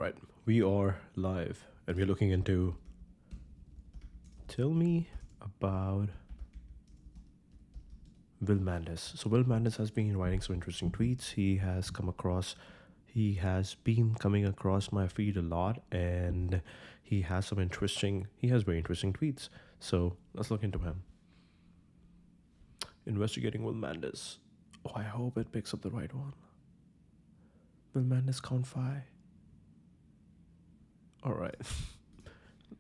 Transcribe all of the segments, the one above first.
right, we are live and we're looking into tell me about Will Mandis. So Will Mandis has been writing some interesting tweets. He has been coming across my feed a lot, and he has very interesting tweets. So let's look into him. Investigating Will Mandis. Oh, I hope it picks up the right one. Will Mandis count five. All right,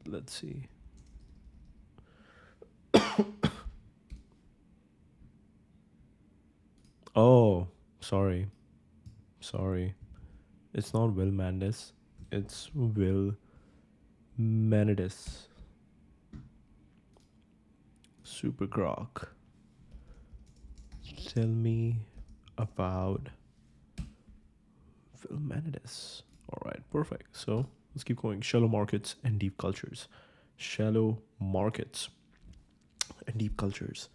let's see. Oh, sorry, sorry. It's not Will Mandis. It's Will Manidis. Super Grok. Tell me about Will Manidis. All right, perfect. So let's keep going. Shallow markets and deep cultures. Shallow markets and deep cultures.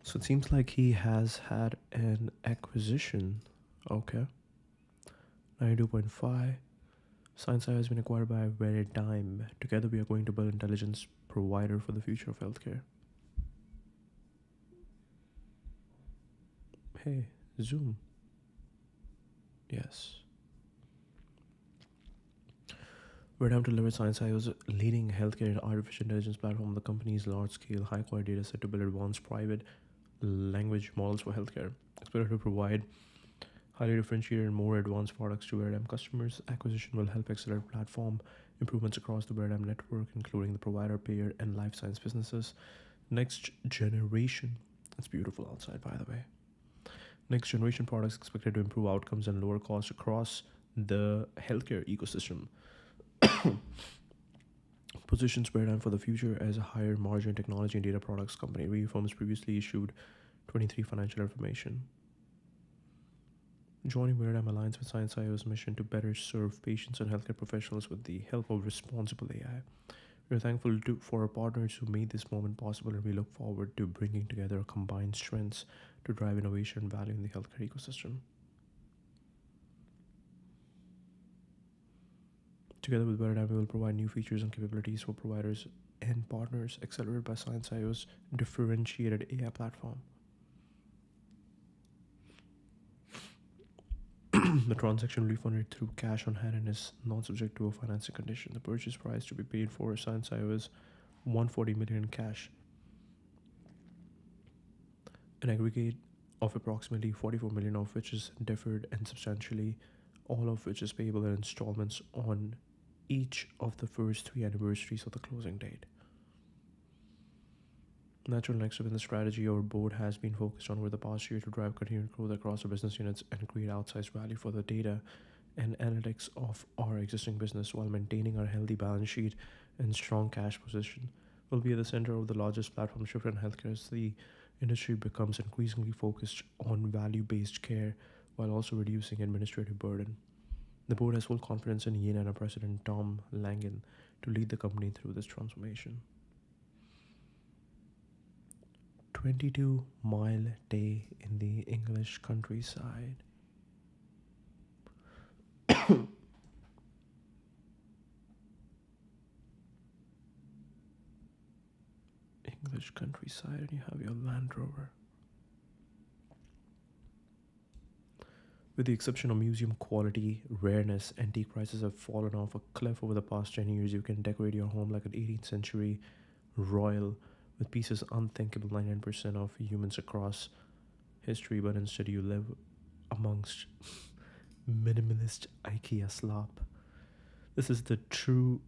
So it seems like he has had an acquisition. Okay. 92.5. Science has been acquired by Veritime. Together we are going to build intelligence provider for the future of healthcare. Hey, Zoom. Yes. Veritime to leverage Science.io's leading healthcare and artificial intelligence platform, the company's large-scale, high-quality data set to build advanced private language models for healthcare. Expected to provide highly differentiated and more advanced products to Veritime customers. Acquisition will help accelerate platform improvements across the Veritime network, including the provider, payer, and life science businesses. Next generation. It's beautiful outside, by the way. Next generation products expected to improve outcomes and lower costs across the healthcare ecosystem. Positions Veritime for the future as a higher margin technology and data products company. Reaffirms previously issued 23 financial information. Joining Veritime aligns with Science.io's mission to better serve patients and healthcare professionals with the help of responsible AI. We are thankful for our partners who made this moment possible, and we look forward to bringing together our combined strengths to drive innovation and value in the healthcare ecosystem. Together with Veritime, we will provide new features and capabilities for providers and partners, accelerated by Science.io's differentiated AI platform. The transaction will be funded through cash on hand and is not subject to a financing condition. The purchase price to be paid for Science.io is $140 million in cash, an aggregate of approximately $44 million of which is deferred, and substantially all of which is payable in installments on each of the first 3 anniversaries of the closing date. Natural next step in the strategy our board has been focused on over the past year to drive continued growth across our business units and create outsized value for the data and analytics of our existing business while maintaining our healthy balance sheet and strong cash position will be at the center of the largest platform shift in healthcare as the industry becomes increasingly focused on value-based care while also reducing administrative burden. The board has full confidence in Yin and our president Tom Langen to lead the company through this transformation. 22-mile day in the English countryside. English countryside, and you have your Land Rover. With the exception of museum quality, rareness, antique prices have fallen off a cliff over the past 10 years. You can decorate your home like an 18th century royal with pieces unthinkable 99% of humans across history, but instead you live amongst minimalist IKEA slop. This is true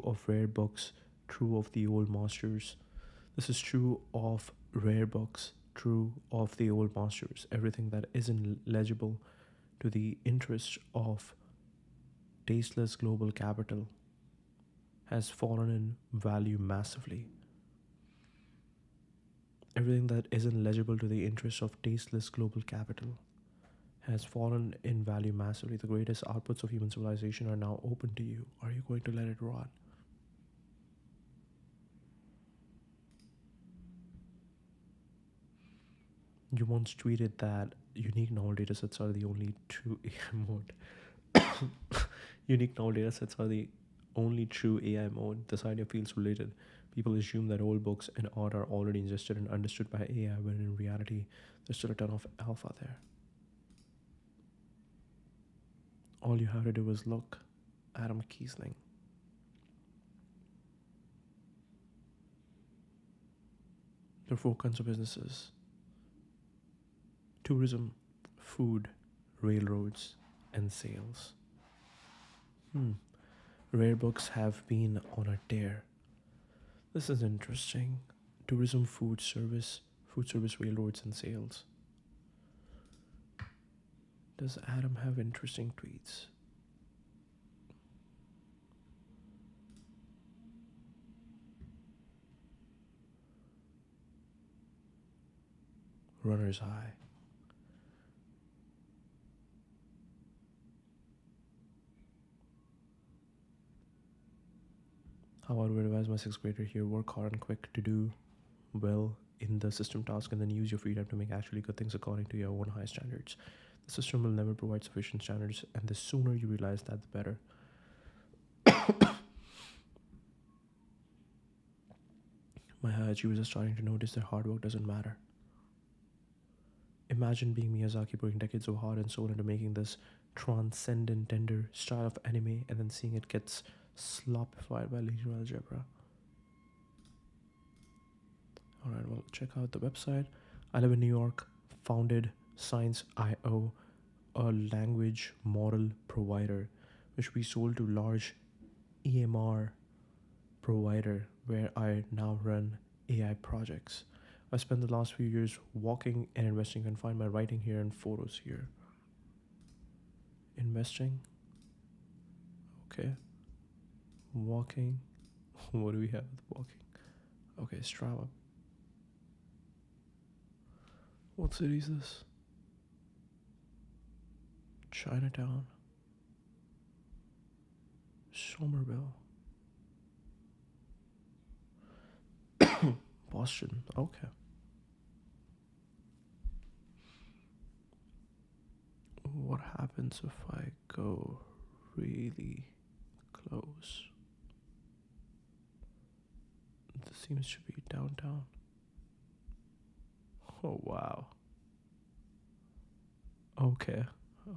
of rare books, true of the old masters. This is true of rare books, true of the old masters. Everything that isn't legible to the interests of tasteless global capital has fallen in value massively. Everything that isn't legible to the interests of tasteless global capital has fallen in value massively. The greatest outputs of human civilization are now open to you. Are you going to let it rot? You once tweeted that unique null datasets are the only true AI mode. Unique null datasets are the only true AI mode. This idea feels related. People assume that old books and art are already ingested and understood by AI, when in reality, there's still a ton of alpha there. All you have to do is look. Adam Kiesling. There are four kinds of businesses: tourism, food, railroads, and sales. Hmm. Rare books have been on a tear. This is interesting. Tourism, food service, railroads, and sales. Does Adam have interesting tweets? Runner's high. How I would advise my sixth grader here: work hard and quick to do well in the system task, and then use your free time to make actually good things according to your own high standards. The system will never provide sufficient standards, and the sooner you realize that, the better. My high achievers are starting to notice their hard work doesn't matter. Imagine being Miyazaki, putting decades of heart and soul into making this transcendent, tender style of anime, and then seeing it gets sloppified by linear algebra. Alright, well, check out the website. I live in New York, founded Science.io, a language model provider, which we sold to large EMR provider, where I now run AI projects. I spent the last few years walking and investing. You can find my writing here and photos here. Investing. Okay. Walking. What do we have with walking? Okay, Strava. What city is this? Chinatown. Somerville. Boston. Okay. What happens if I go really close? This seems to be downtown. Oh, wow. Okay.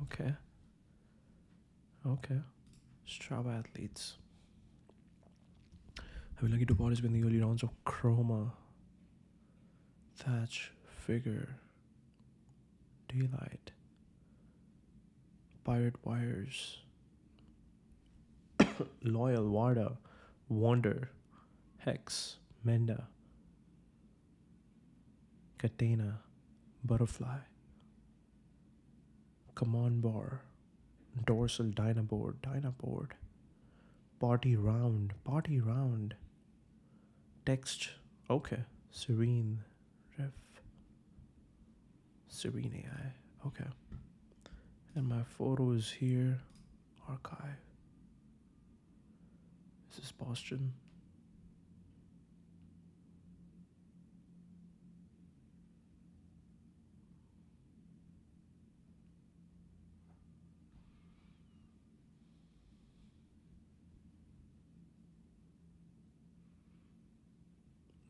Okay. Okay. Strava athletes. I've been lucky to participate in the early rounds of Chroma, Thatch, Figure, Daylight, Pirate Wires, Loyal, Warda, Wander, Hex, Menda, Catena, Butterfly, Command Bar, Dorsal, Dynaboard, Party Round, Text, okay, Serene, Ref, Serene AI, okay. And my photos here, archive. This is Boston.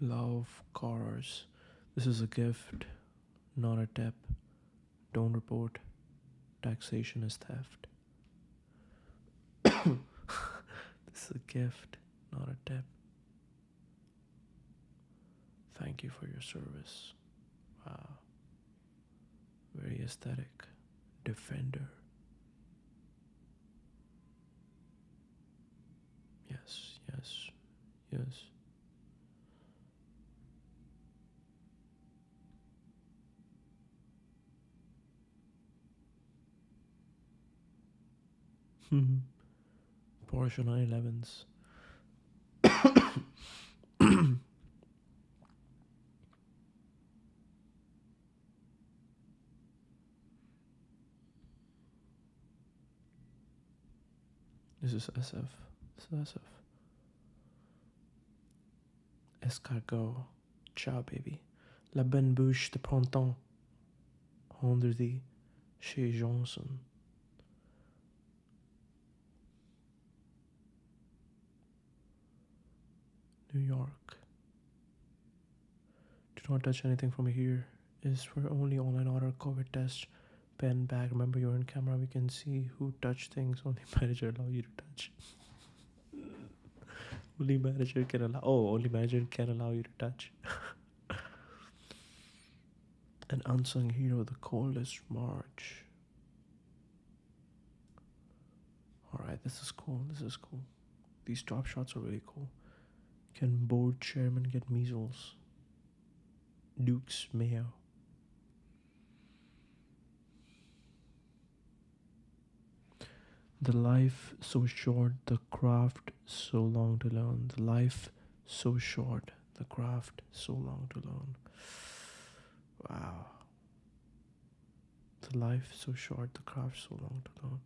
Love cars. This is a gift, not a tip. Don't report. Taxation is theft. This is a gift, not a tip. Thank you for your service. Wow. Very aesthetic. Defender. Yes, yes, yes. Porsche 911s. This is SF. This is SF. Escargot. Ciao, baby. La bonne bouche de printemps. under the Shea Johnson, New York. Do not touch anything from here. Is for only online order COVID test. Pen bag. Remember you're in camera. We can see who touched things. Only manager allow you to touch. Only manager can allow. Oh, only manager can allow you to touch. An unsung hero, the coldest March. Alright, this is cool. This is cool. These top shots are really cool. Can board chairman get measles? Duke's Mayo. The life so short, the craft so long to learn. The life so short, the craft so long to learn. Wow. The life so short, the craft so long to learn.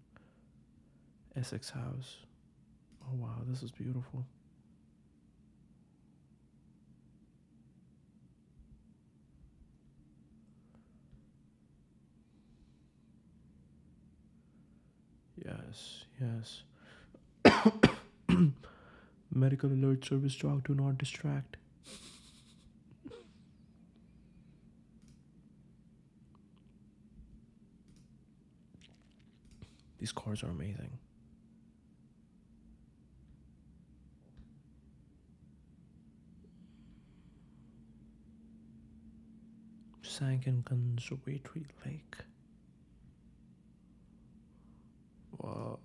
Essex House. Oh wow, this is beautiful. Yes, yes. Medical alert service dog, do not distract. These cars are amazing. Sank in Conservatory Lake. Wow.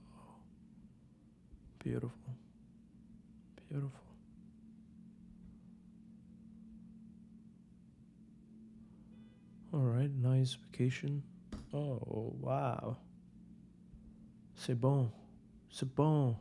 Beautiful. Beautiful. Alright, nice vacation. Oh, wow. C'est bon. C'est bon.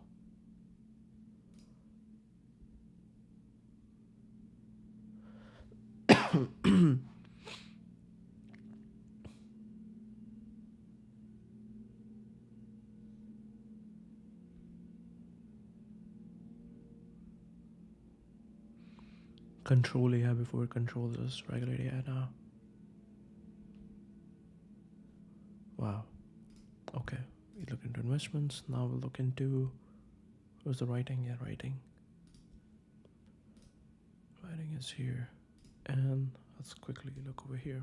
Control AI before it controls us. Regulate AI now. Wow. Okay. We look into investments. Now we'll look into. Where's the writing? Yeah, writing. Writing is here. And let's quickly look over here.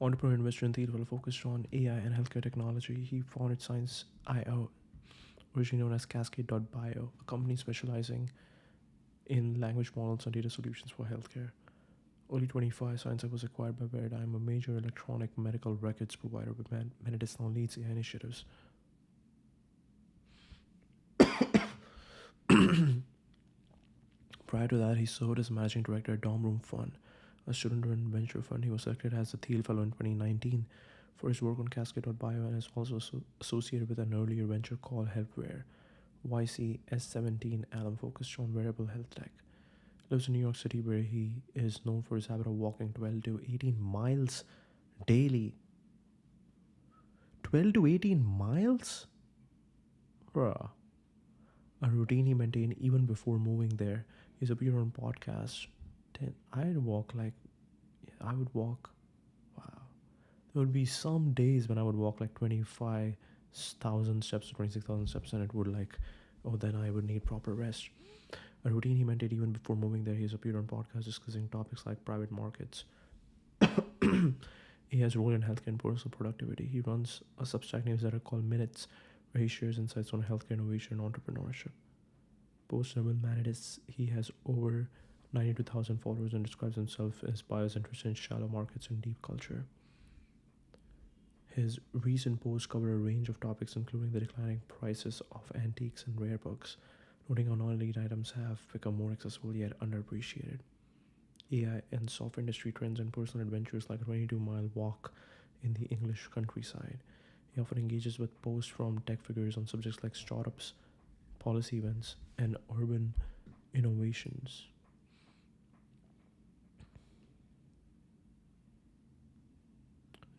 Entrepreneur investor in Thiel focused on AI and healthcare technology. He founded Science IO, originally known as Cascade.bio, a company specializing in language models and data solutions for healthcare. Early 25, Science was acquired by Paradigm, a major electronic medical records provider, with Manidis now leads AI initiatives. Prior to that, he served as managing director at Dom Room Fund, a student-run venture fund. He was selected as the Thiel Fellow in 2019 for his work on Cascade.bio and is also associated with an earlier venture called Healthware, YCS17 Alum, focused on wearable health tech. Lives in New York City, where he is known for his habit of walking 12 to 18 miles daily. 12 to 18 miles? Bruh. A routine he maintained even before moving there. He's appeared on podcasts. I would walk. Wow. There would be some days when I would walk like 25,000 steps to 26,000 steps, and it would then I would need proper rest. A routine he maintained even before moving there. He has appeared on podcasts discussing topics like private markets. He has role in healthcare and personal productivity. He runs a Substack newsletter called Minutes, where he shares insights on healthcare innovation and entrepreneurship. Post-Nobel Manidis, he has over 92,000 followers and describes himself as bio as interested in shallow markets and deep culture. His recent posts cover a range of topics, including the declining prices of antiques and rare books, noting how non-elite items have become more accessible yet underappreciated. AI and software industry trends and personal adventures like a 22-mile walk in the English countryside. He often engages with posts from tech figures on subjects like startups, policy events, and urban innovations.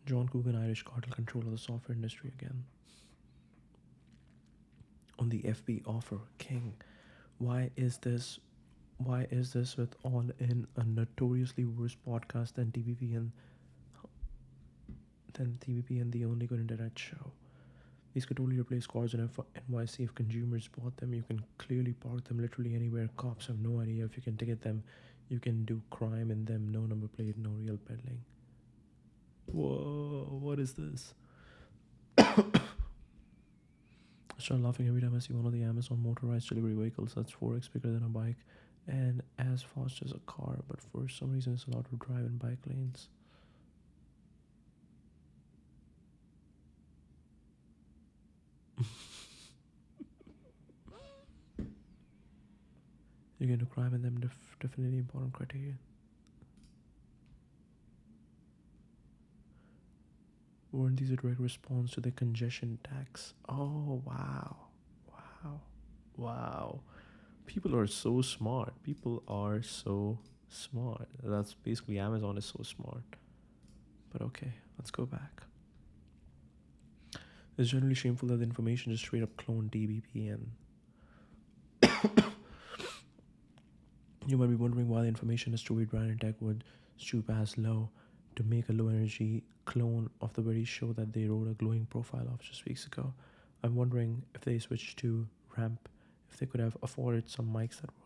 John Coogan, Irish cartel control of the software industry again. On the FB offer, King. Why is this with All In a notoriously worse podcast than TBV and than TBP and the only good internet show. These could totally replace cars in NYC if consumers bought them. You can clearly park them literally anywhere. Cops have no idea if you can ticket them. You can do crime in them. No number plate, no real peddling. Whoa, what is this? I start laughing every time I see one of the Amazon motorized delivery vehicles that's 4x bigger than a bike and as fast as a car, but for some reason it's allowed to drive in bike lanes. You're going to crime in them, definitely important criteria. Weren't these a direct response to the congestion tax? Oh, wow. Wow. Wow. People are so smart. People are so smart. That's basically Amazon is so smart. But okay, let's go back. It's generally shameful that the information just straight up cloned DBP, and you might be wondering why the information is stored brand and tech would stoop as low to make a low energy clone of the very show that they wrote a glowing profile of just weeks ago. I'm wondering if they switched to ramp, if they could have afforded some mics that worked.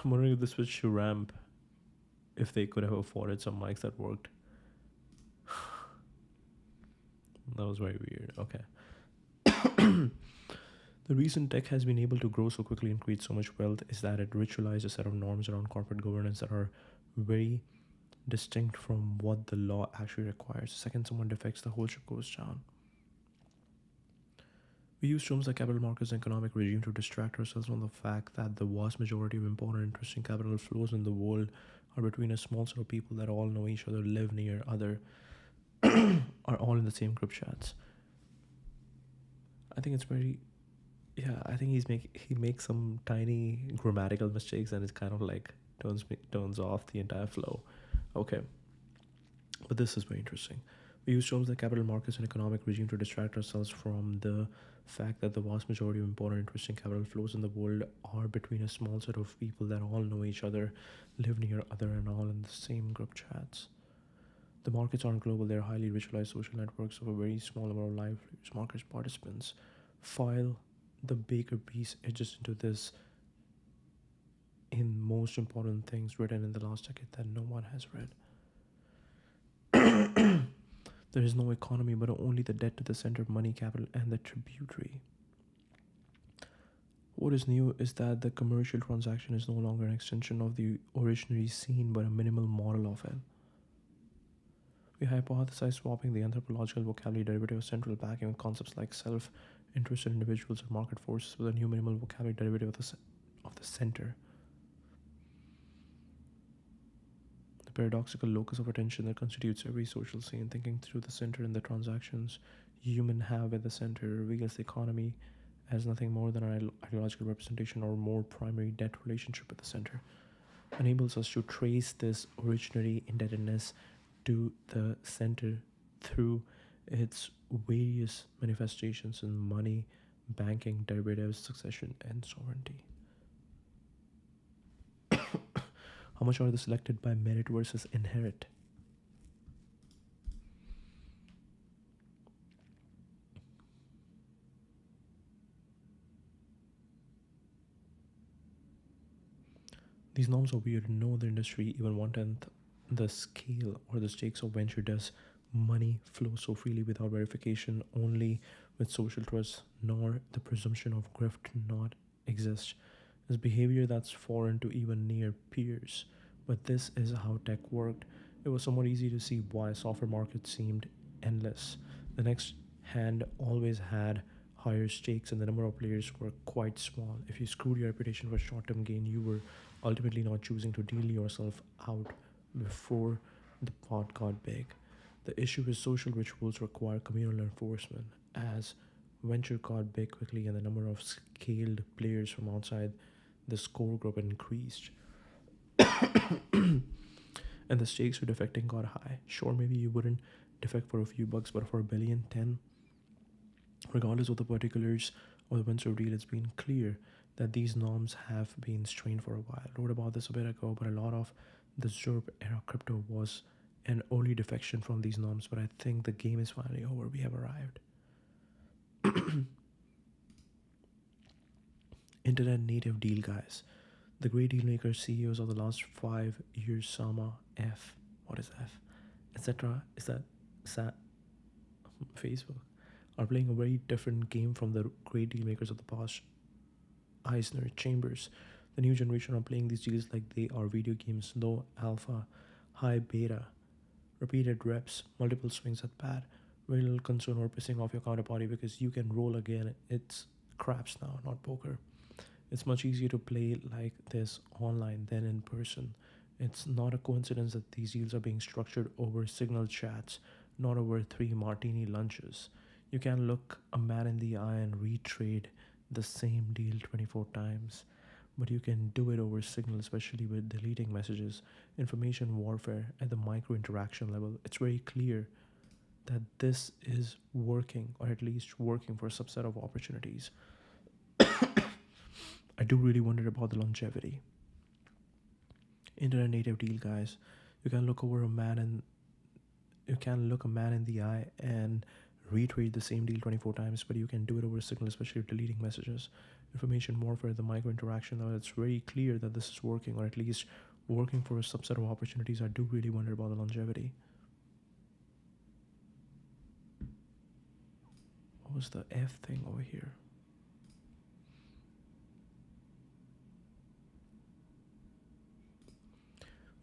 I'm wondering if they switched to ramp, if they could have afforded some mics that worked. That was very weird. Okay. The reason tech has been able to grow so quickly and create so much wealth is that it ritualized a set of norms around corporate governance that are very distinct from what the law actually requires. The second someone defects, the whole ship goes down. We use terms like capital markets and economic regime to distract ourselves from the fact that the vast majority of important and interesting capital flows in the world are between a small set of people that all know each other, live near other, are all in the same group chats. I think it's very, yeah. I think he makes some tiny grammatical mistakes and it's kind of like turns off the entire flow. Okay, but this is very interesting. We use terms like capital markets and economic regime to distract ourselves from the fact that the vast majority of important interesting capital flows in the world are between a small set of people that all know each other, live near other, and all in the same group chats. The markets aren't global, they're highly ritualized social networks of a very small number of live market participants. File the Baker piece edges into this in most important things written in the last decade that no one has read. There is no economy but only the debt to the center, money, capital, and the tributary. What is new is that the commercial transaction is no longer an extension of the originary scene but a minimal model of it. We hypothesize swapping the anthropological vocabulary derivative of central backing with concepts like self-interested individuals and market forces with a new minimal vocabulary derivative of the center. The paradoxical locus of attention that constitutes every social scene, thinking through the center and the transactions human have at the center, reveals the economy as nothing more than an ideological representation or more primary debt relationship at the center, enables us to trace this originary indebtedness to the center through its various manifestations in money, banking, derivatives, succession, and sovereignty. How much are they selected by merit versus inherit? These norms are weird. No other industry, even 1/10 the scale or the stakes of venture, does money flow so freely without verification, only with social trust, nor the presumption of grift not exist. Is behavior that's foreign to even near peers. But this is how tech worked. It was somewhat easy to see why software markets seemed endless. The next hand always had higher stakes, and the number of players were quite small. If you screwed your reputation for short term gain, you were ultimately not choosing to deal yourself out before the pot got big. The issue is social rituals require communal enforcement. As venture got big quickly and the number of scaled players from outside the score group increased, and the stakes for defecting got high. Sure, maybe you wouldn't defect for a few bucks, but for a billion, 10, regardless of the particulars of the venture deal, it's been clear that these norms have been strained for a while. I wrote about this a bit ago, but a lot of the ZERP era crypto was an early defection from these norms, but I think the game is finally over. We have arrived. Internet native deal guys. The great deal makers, CEOs of the last 5 years, Sama, F, what is F, etc., is that Facebook, are playing a very different game from the great deal makers of the past. Eisner, Chambers, the new generation are playing these deals like they are video games, low alpha, high beta, repeated reps, multiple swings at bat, very little concern or pissing off your counterparty because you can roll again. It's craps now, not poker. It's much easier to play like this online than in person. It's not a coincidence that these deals are being structured over signal chats, not over three martini lunches. You can look a man in the eye and retrade the same deal 24 times, but you can do it over signal, especially with deleting messages, information warfare at the micro interaction level. It's very clear that this is working, or at least working for a subset of opportunities. I do really wonder about the longevity. Internet native deal guys, you can look over a man and you can look a man in the eye and retrade the same deal 24 times, but you can do it over signal, especially deleting messages, information warfare, the micro interaction. Now it's very clear that this is working, or at least working for a subset of opportunities. I do really wonder about the longevity. What was the F thing over here?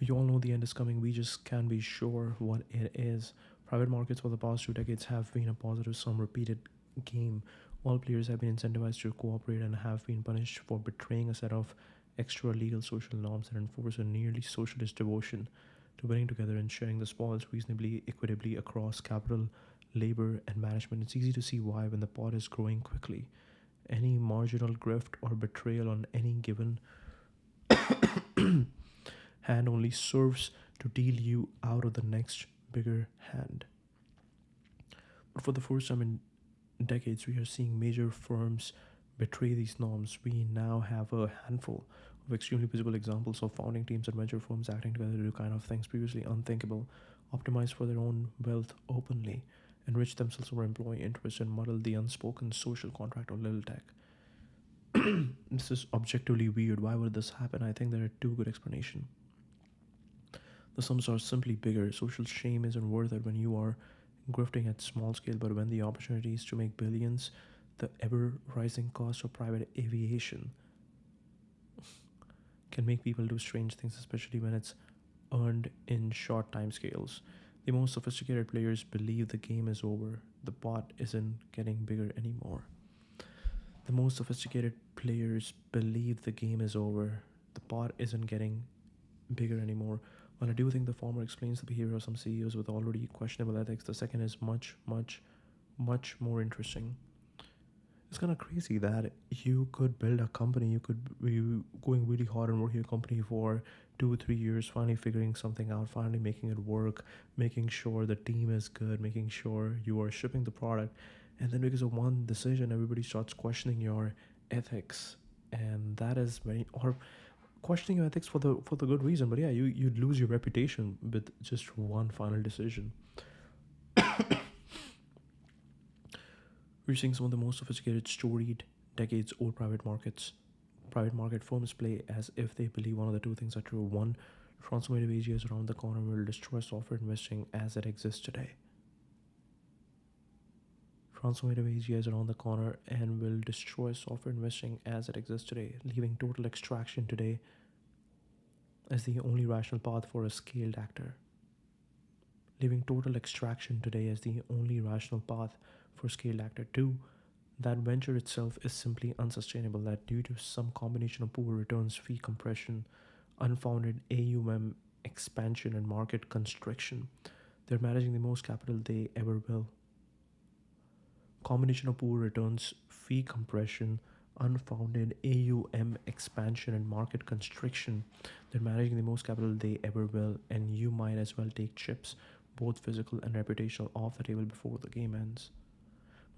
We all know the end is coming. We just can't be sure what it is. Private markets for the past 2 decades have been a positive sum repeated game. All players have been incentivized to cooperate and have been punished for betraying a set of extra legal social norms that enforce a nearly socialist devotion to winning together and sharing the spoils reasonably equitably across capital, labor, and management. It's easy to see why, when the pot is growing quickly, any marginal grift or betrayal on any given hand only serves to deal you out of the next bigger hand. But for the first time in decades, we are seeing major firms betray these norms. We now have a handful of extremely visible examples of founding teams and venture firms acting together to do kind of things previously unthinkable, optimize for their own wealth openly, enrich themselves over employee interests, and muddle the unspoken social contract of little tech. This is objectively weird. Why would this happen? I think there are two good explanations. The sums are simply bigger. Social shame isn't worth it when you are grifting at small scale, but when the opportunity is to make billions, the ever rising cost of private aviation can make people do strange things, especially when it's earned in short time scales. The most sophisticated players believe the game is over. The pot isn't getting bigger anymore. The most sophisticated players believe the game is over. The pot isn't getting bigger anymore. While I do think the former explains the behavior of some CEOs with already questionable ethics, the second is much, much, much more interesting. It's kind of crazy that you could build a company, you could be going really hard and working a company for 2 3 years, finally figuring something out, finally making it work, making sure the team is good, making sure you are shipping the product, and then because of one decision, everybody starts questioning your ethics, and that is very, or questioning your ethics for the good reason. But yeah, you'd lose your reputation with just one final decision. We're seeing some of the most sophisticated, storied, decades-old private market firms play as if they believe one of the two things are true. One, transformative age is around the corner will destroy software investing as it exists today. Transformative AGI is around the corner and will destroy software investing as it exists today, leaving total extraction today as the only rational path for a scaled actor. Leaving total extraction today as the only rational path for scaled actor. Two, that venture itself is simply unsustainable, that due to some combination of poor returns, fee compression, unfounded AUM expansion, and market constriction, they're managing the most capital they ever will. Combination of poor returns, fee compression, unfounded AUM expansion, and market constriction, they're managing the most capital they ever will, and you might as well take chips, both physical and reputational, off the table before the game ends.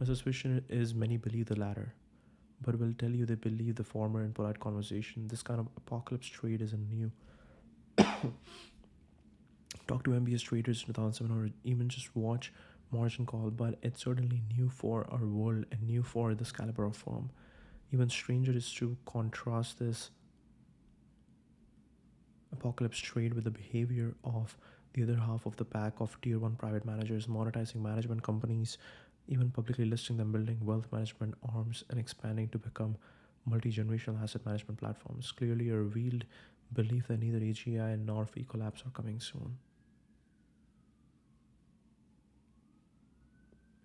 My suspicion is many believe the latter, but will tell you they believe the former in polite conversation. This kind of apocalypse trade isn't new. Talk to MBS traders in 2007 or even just watch Margin Call, but it's certainly new for our world and new for this caliber of firm. Even stranger is to contrast this apocalypse trade with the behavior of the other half of the pack of tier 1 private managers monetizing management companies, even publicly listing them, building wealth management arms, and expanding to become multi-generational asset management platforms. Clearly a revealed belief that neither AGI nor fee collapse are coming soon.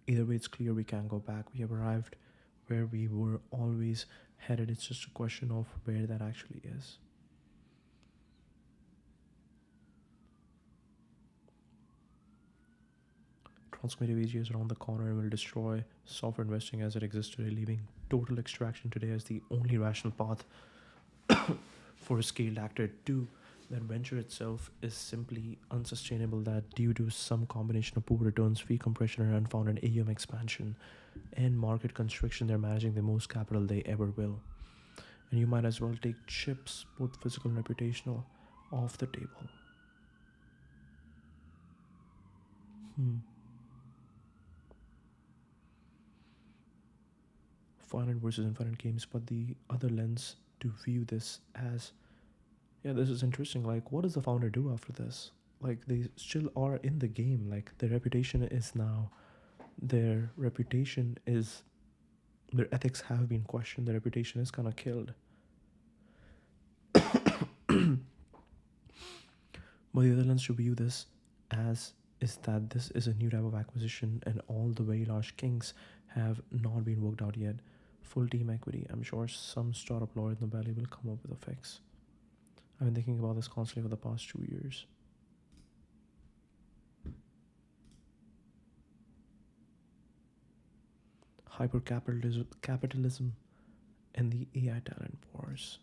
Either way, it's clear we can't go back. We have arrived where we were always headed. It's just a question of where that actually is. Transformative AG is around the corner and will destroy software investing as it exists today, leaving total extraction today as the only rational path for a scaled actor. Two, that venture itself is simply unsustainable, that due to some combination of poor returns, fee compression, and unfounded AUM expansion and market constriction, they're managing the most capital they ever will. And you might as well take chips, both physical and reputational, off the table. Finite versus infinite games, but the other lens to view this as, yeah, this is interesting. Like, what does the founder do after this? Like, they still are in the game. Like, their reputation is now, their reputation is, their ethics have been questioned. Their reputation is kind of killed. But the other lens to view this as is that this is a new type of acquisition and all the very large kinks have not been worked out yet. Full team equity. I'm sure some startup lawyer in the valley will come up with a fix. I've been thinking about this constantly for the past 2 years. Capitalism and the AI talent wars.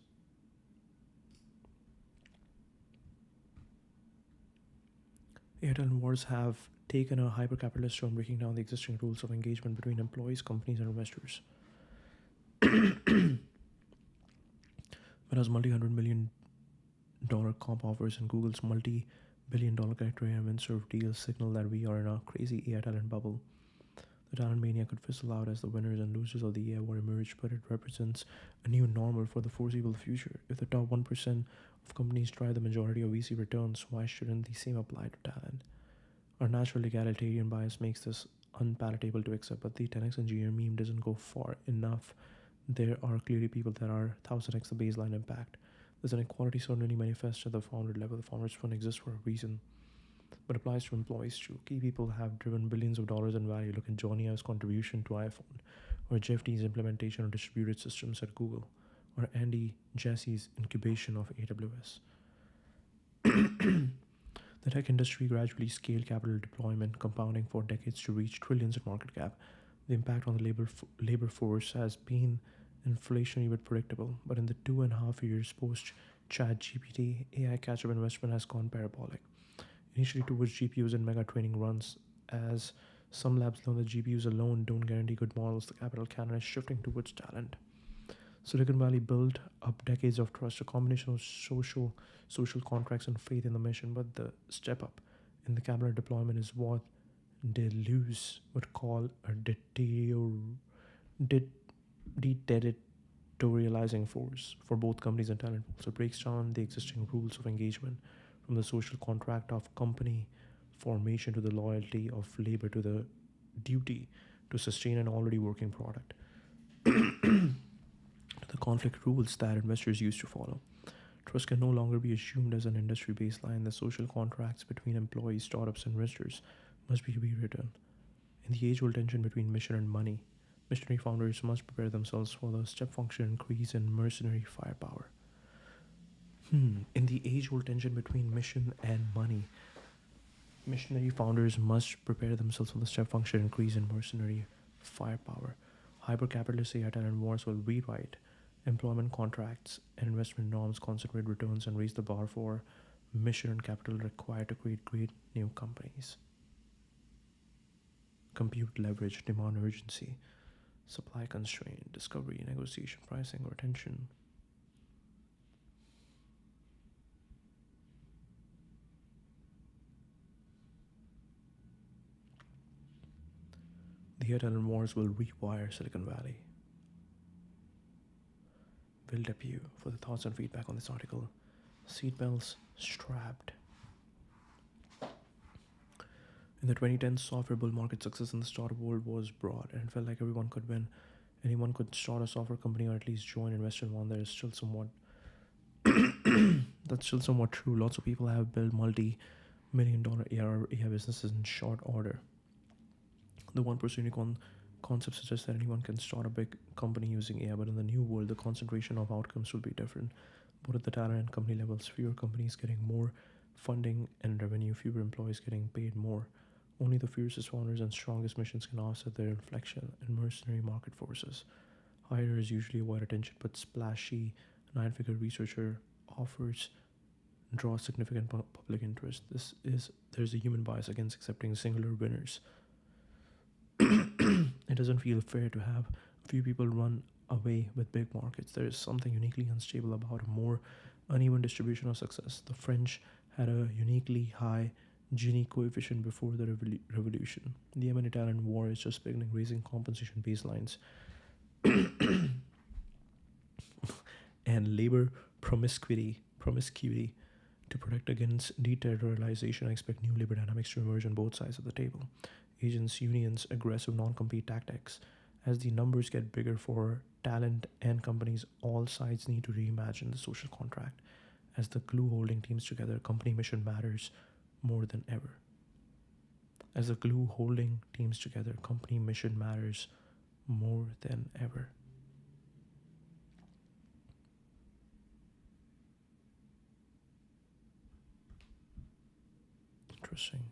AI talent wars have taken a hyper-capitalist turn, breaking down the existing rules of engagement between employees, companies, and investors. Whereas multi-$100 million comp offers and Google's multi-billion-dollar criteria and serve deals signal that we are in a crazy AI talent bubble. The talent mania could fizzle out as the winners and losers of the AI war emerge, but it represents a new normal for the foreseeable future. If the top 1% of companies drive the majority of VC returns, why shouldn't the same apply to talent? Our natural egalitarian bias makes this unpalatable to accept, but the 10x engineer meme doesn't go far enough. There are clearly people that are 1000x the baseline impact. There's an equality certainly manifests at the founder level. The founders fund exists for a reason, but applies to employees too. Key people have driven billions of dollars in value. Look at Johnny Ive's contribution to iPhone, or Jeff Dean's implementation of distributed systems at Google, or Andy Jassy's incubation of AWS. The tech industry gradually scaled capital deployment, compounding for decades to reach trillions in market cap. The impact on the labor force has been inflationary but predictable, but in the 2.5 years post ChatGPT, AI catch-up investment has gone parabolic. Initially towards GPUs and mega training runs, as some labs know that GPUs alone don't guarantee good models, the capital cannon is shifting towards talent. Silicon Valley built up decades of trust, a combination of social contracts and faith in the mission, but the step up in the capital deployment is what Deleuze would call a deterritorializing force for both companies and talent pools. It breaks down the existing rules of engagement, from the social contract of company formation to the loyalty of labor to the duty to sustain an already working product. The conflict rules that investors used to follow. Trust can no longer be assumed as an industry baseline. The social contracts between employees, startups, and investors must be rewritten. In the age old tension between mission and money, missionary founders must prepare themselves for the step function increase in mercenary firepower. In the age old tension between mission and money, missionary founders must prepare themselves for the step function increase in mercenary firepower. Hyper-capitalist AI talent wars will rewrite employment contracts and investment norms, concentrate returns, and raise the bar for mission and capital required to create great new companies. Compute leverage, demand urgency, supply constraint, discovery, negotiation, pricing, or tension. The AI talent wars will rewire Silicon Valley. Will debut for the thoughts and feedback on this article. Seatbelts strapped. In the 2010s, software bull market success in the startup world was broad, and it felt like everyone could win. Anyone could start a software company or at least join invest in one. That is still somewhat that's still somewhat true. Lots of people have built multi-million-dollar ARR AI businesses in short order. The 1% unicorn concept suggests that anyone can start a big company using AI, but in the new world, the concentration of outcomes will be different. Both at the talent and company levels, fewer companies getting more funding and revenue, fewer employees getting paid more. Only the fiercest founders and strongest missions can offset their inflection in mercenary market forces. Hires usually avoid attention, but splashy nine-figure researcher offers draw significant public interest. There's a human bias against accepting singular winners. It doesn't feel fair to have few people run away with big markets. There is something uniquely unstable about a more uneven distribution of success. The French had a uniquely high Gini coefficient before the revolution. The Yemen Italian war is just beginning, raising compensation baselines and labor promiscuity to protect against deterritorialization. I expect new labor dynamics to emerge on both sides of the table. Agents, unions, aggressive non-compete tactics. As the numbers get bigger for talent and companies, all sides need to reimagine the social contract. As the glue holding teams together, company mission matters more than ever. As the glue holding teams together, company mission matters more than ever. Interesting.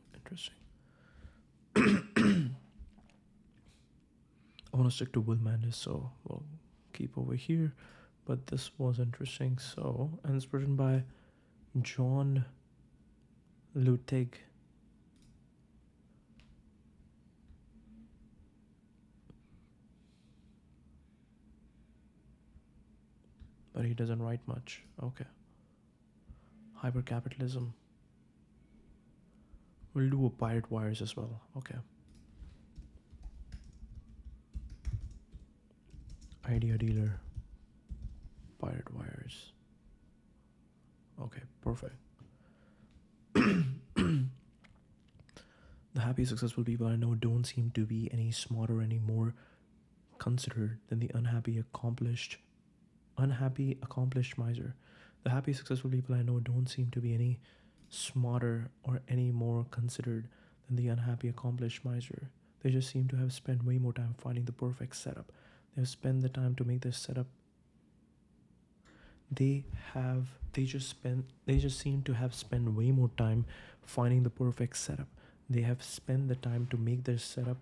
I want to stick to Will Manidis, so we'll keep over here. But this was interesting. So, and it's written by John Lutig. But he doesn't write much. Okay. Hypercapitalism. We'll do a pirate wires as well. Okay. Idea dealer. Pirate wires. Okay, perfect. The happy, successful people I know don't seem to be any smarter, any more considered than the unhappy, accomplished miser. The happy, successful people I know don't seem to be any smarter or any more considered than the unhappy, accomplished miser. They just seem to have spent way more time finding the perfect setup. They have spent the time to make their setup. They just seem to have spent way more time finding the perfect setup. They have spent the time to make their setup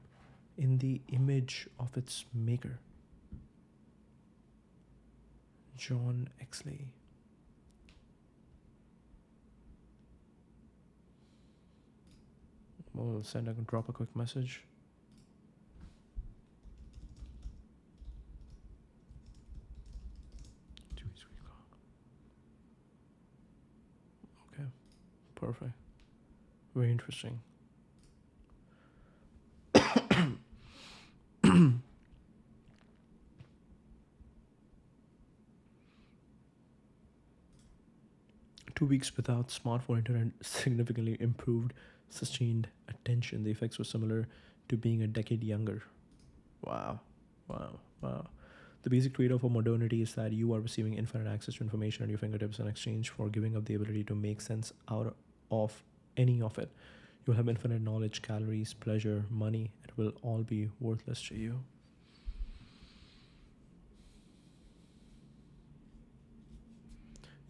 in the image of its maker. John Exley. We'll drop a quick message. Okay, perfect. Very interesting. 2 weeks without smartphone internet significantly improved sustained attention. The effects were similar to being a decade younger. Wow, wow, wow. The basic trade off of modernity is that you are receiving infinite access to information at your fingertips in exchange for giving up the ability to make sense out of any of it. You'll have infinite knowledge, calories, pleasure, money. It will all be worthless to you.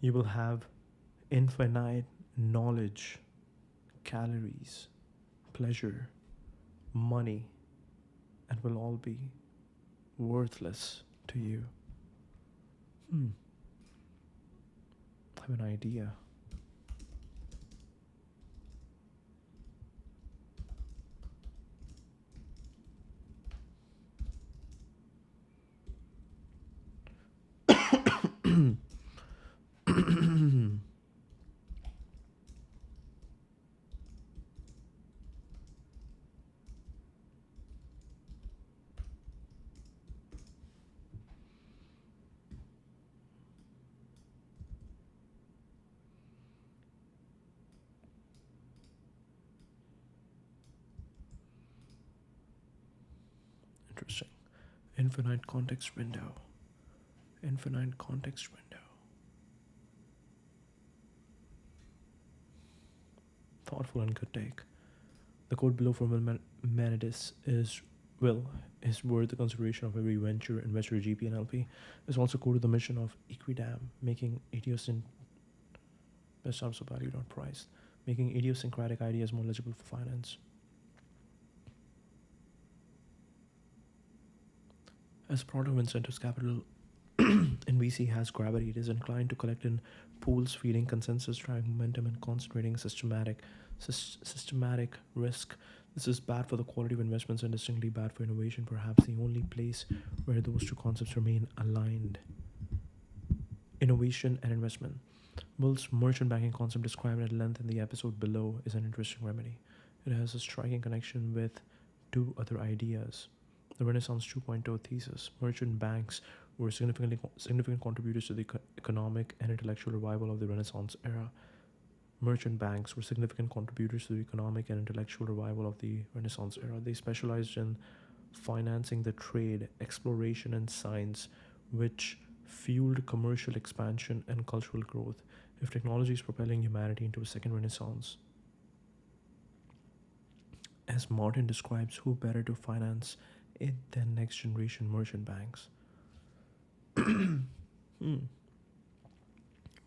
You will have infinite knowledge, calories, pleasure, money, and will all be worthless to you. Hmm, I have an idea. Interesting. Infinite context window. Infinite context window. Thoughtful and good take. The quote below from Manidis is will is worth the consideration of every venture investor, GP, and LP. Is also quoted the mission of Equidam, making idiosyncratic best out of value, not price, making idiosyncratic ideas more legible for finance. As part of incentives capital in VC has gravity, it is inclined to collect in pools, feeding consensus, driving momentum, and concentrating systematic risk. This is bad for the quality of investments and distinctly bad for innovation, perhaps the only place where those two concepts remain aligned. Innovation and investment. Bull's merchant banking concept described at length in the episode below is an interesting remedy. It has a striking connection with two other ideas. The Renaissance 2.0 thesis. Merchant banks were significant contributors to the economic and intellectual revival of the Renaissance era. Merchant banks were significant contributors to the economic and intellectual revival of the Renaissance era. They specialized in financing the trade, exploration, and science, which fueled commercial expansion and cultural growth. If technology is propelling humanity into a second Renaissance, as Martin describes, who better to finance it than next generation merchant banks? Hmm.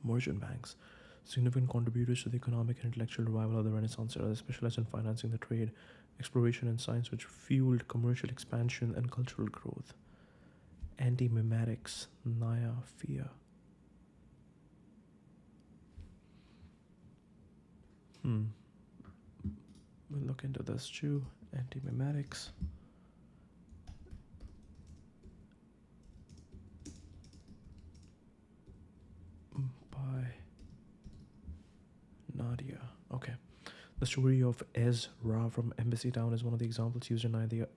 Merchant banks, significant contributors to the economic and intellectual revival of the Renaissance era. They specialized in financing the trade, exploration, and science, which fueled commercial expansion and cultural growth. Anti-mimetics, Naya, fear. We'll look into this too. Anti-mimetics. By Nadia. Okay. The story of Ezra from Embassy Town is one of the examples used in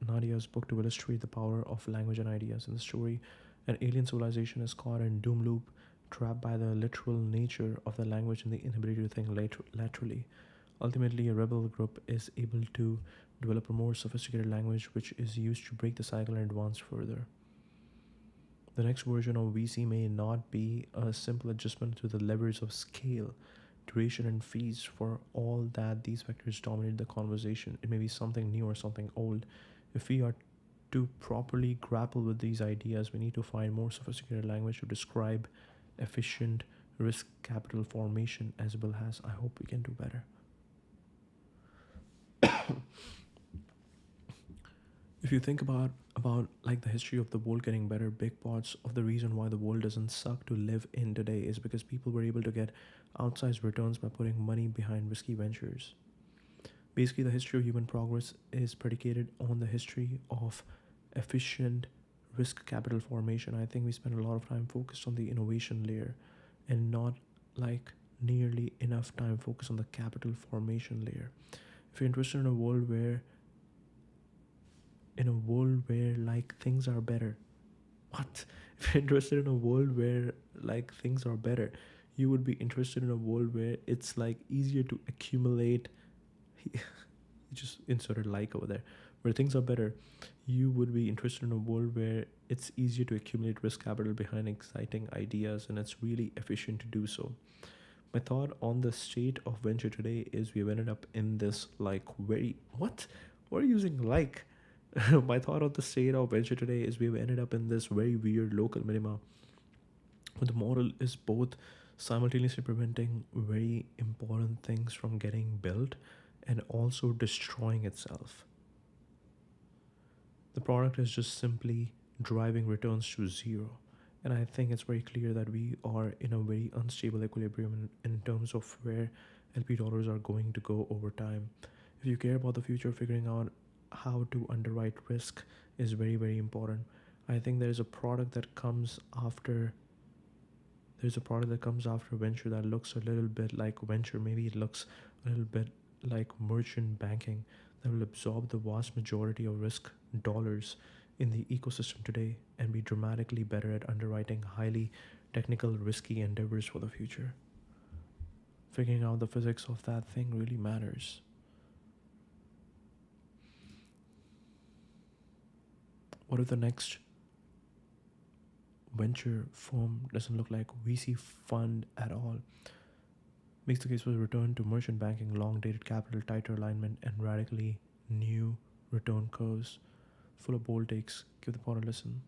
Nadia's book to illustrate the power of language and ideas. In the story, an alien civilization is caught in doom loop, trapped by the literal nature of the language and the inability to think laterally. Ultimately, a rebel group is able to develop a more sophisticated language which is used to break the cycle and advance further. The next version of VC may not be a simple adjustment to the levers of scale, duration, and fees. For all that these vectors dominate the conversation, it may be something new or something old. If we are to properly grapple with these ideas, we need to find more sophisticated language to describe efficient risk capital formation as well as. I hope we can do better. If you think about like the history of the world getting better, big parts of the reason why the world doesn't suck to live in today is because people were able to get outsized returns by putting money behind risky ventures. Basically, the history of human progress is predicated on the history of efficient risk capital formation. I think we spend a lot of time focused on the innovation layer and not like nearly enough time focused on the capital formation layer. If you're interested in a world where like things are better, what? If you're interested in a world where like things are better, you would be interested in a world where it's like easier to accumulate. You just inserted like over there. where things are better, you would be interested in a world where it's easier to accumulate risk capital behind exciting ideas and it's really efficient to do so. My thought on the state of venture today is we've ended up in this like very what? What are you using like? My thought on the state of venture today is we've ended up in this very weird local minima. The model is both simultaneously preventing very important things from getting built and also destroying itself. The product is just simply driving returns to zero. And I think it's very clear that we are in a very unstable equilibrium in terms of where LP dollars are going to go over time. If you care about the future, figuring out how to underwrite risk is very, very important. I think there's a product that comes after venture that looks a little bit like venture. Maybe it looks a little bit like merchant banking that will absorb the vast majority of risk dollars in the ecosystem today and be dramatically better at underwriting highly technical, risky endeavors for the future. Figuring out the physics of that thing really matters. What if the next venture firm doesn't look like VC fund at all? Makes the case for return to merchant banking, long dated capital, tighter alignment, and radically new return curves. Full of bold takes. Give the pod a listen.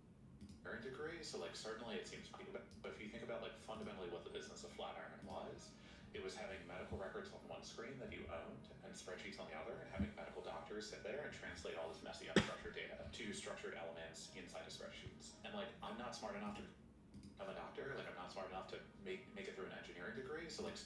Degree, so like certainly it seems, but if you think about like fundamentally what the business of Flatiron was, it was having medical records on one screen that you owned and spreadsheets on the other, and having medical doctors sit there and translate all this messy unstructured data to structured elements inside of spreadsheets. And like I'm not smart enough to become a doctor, like I'm not smart enough to make it through an engineering degree, so like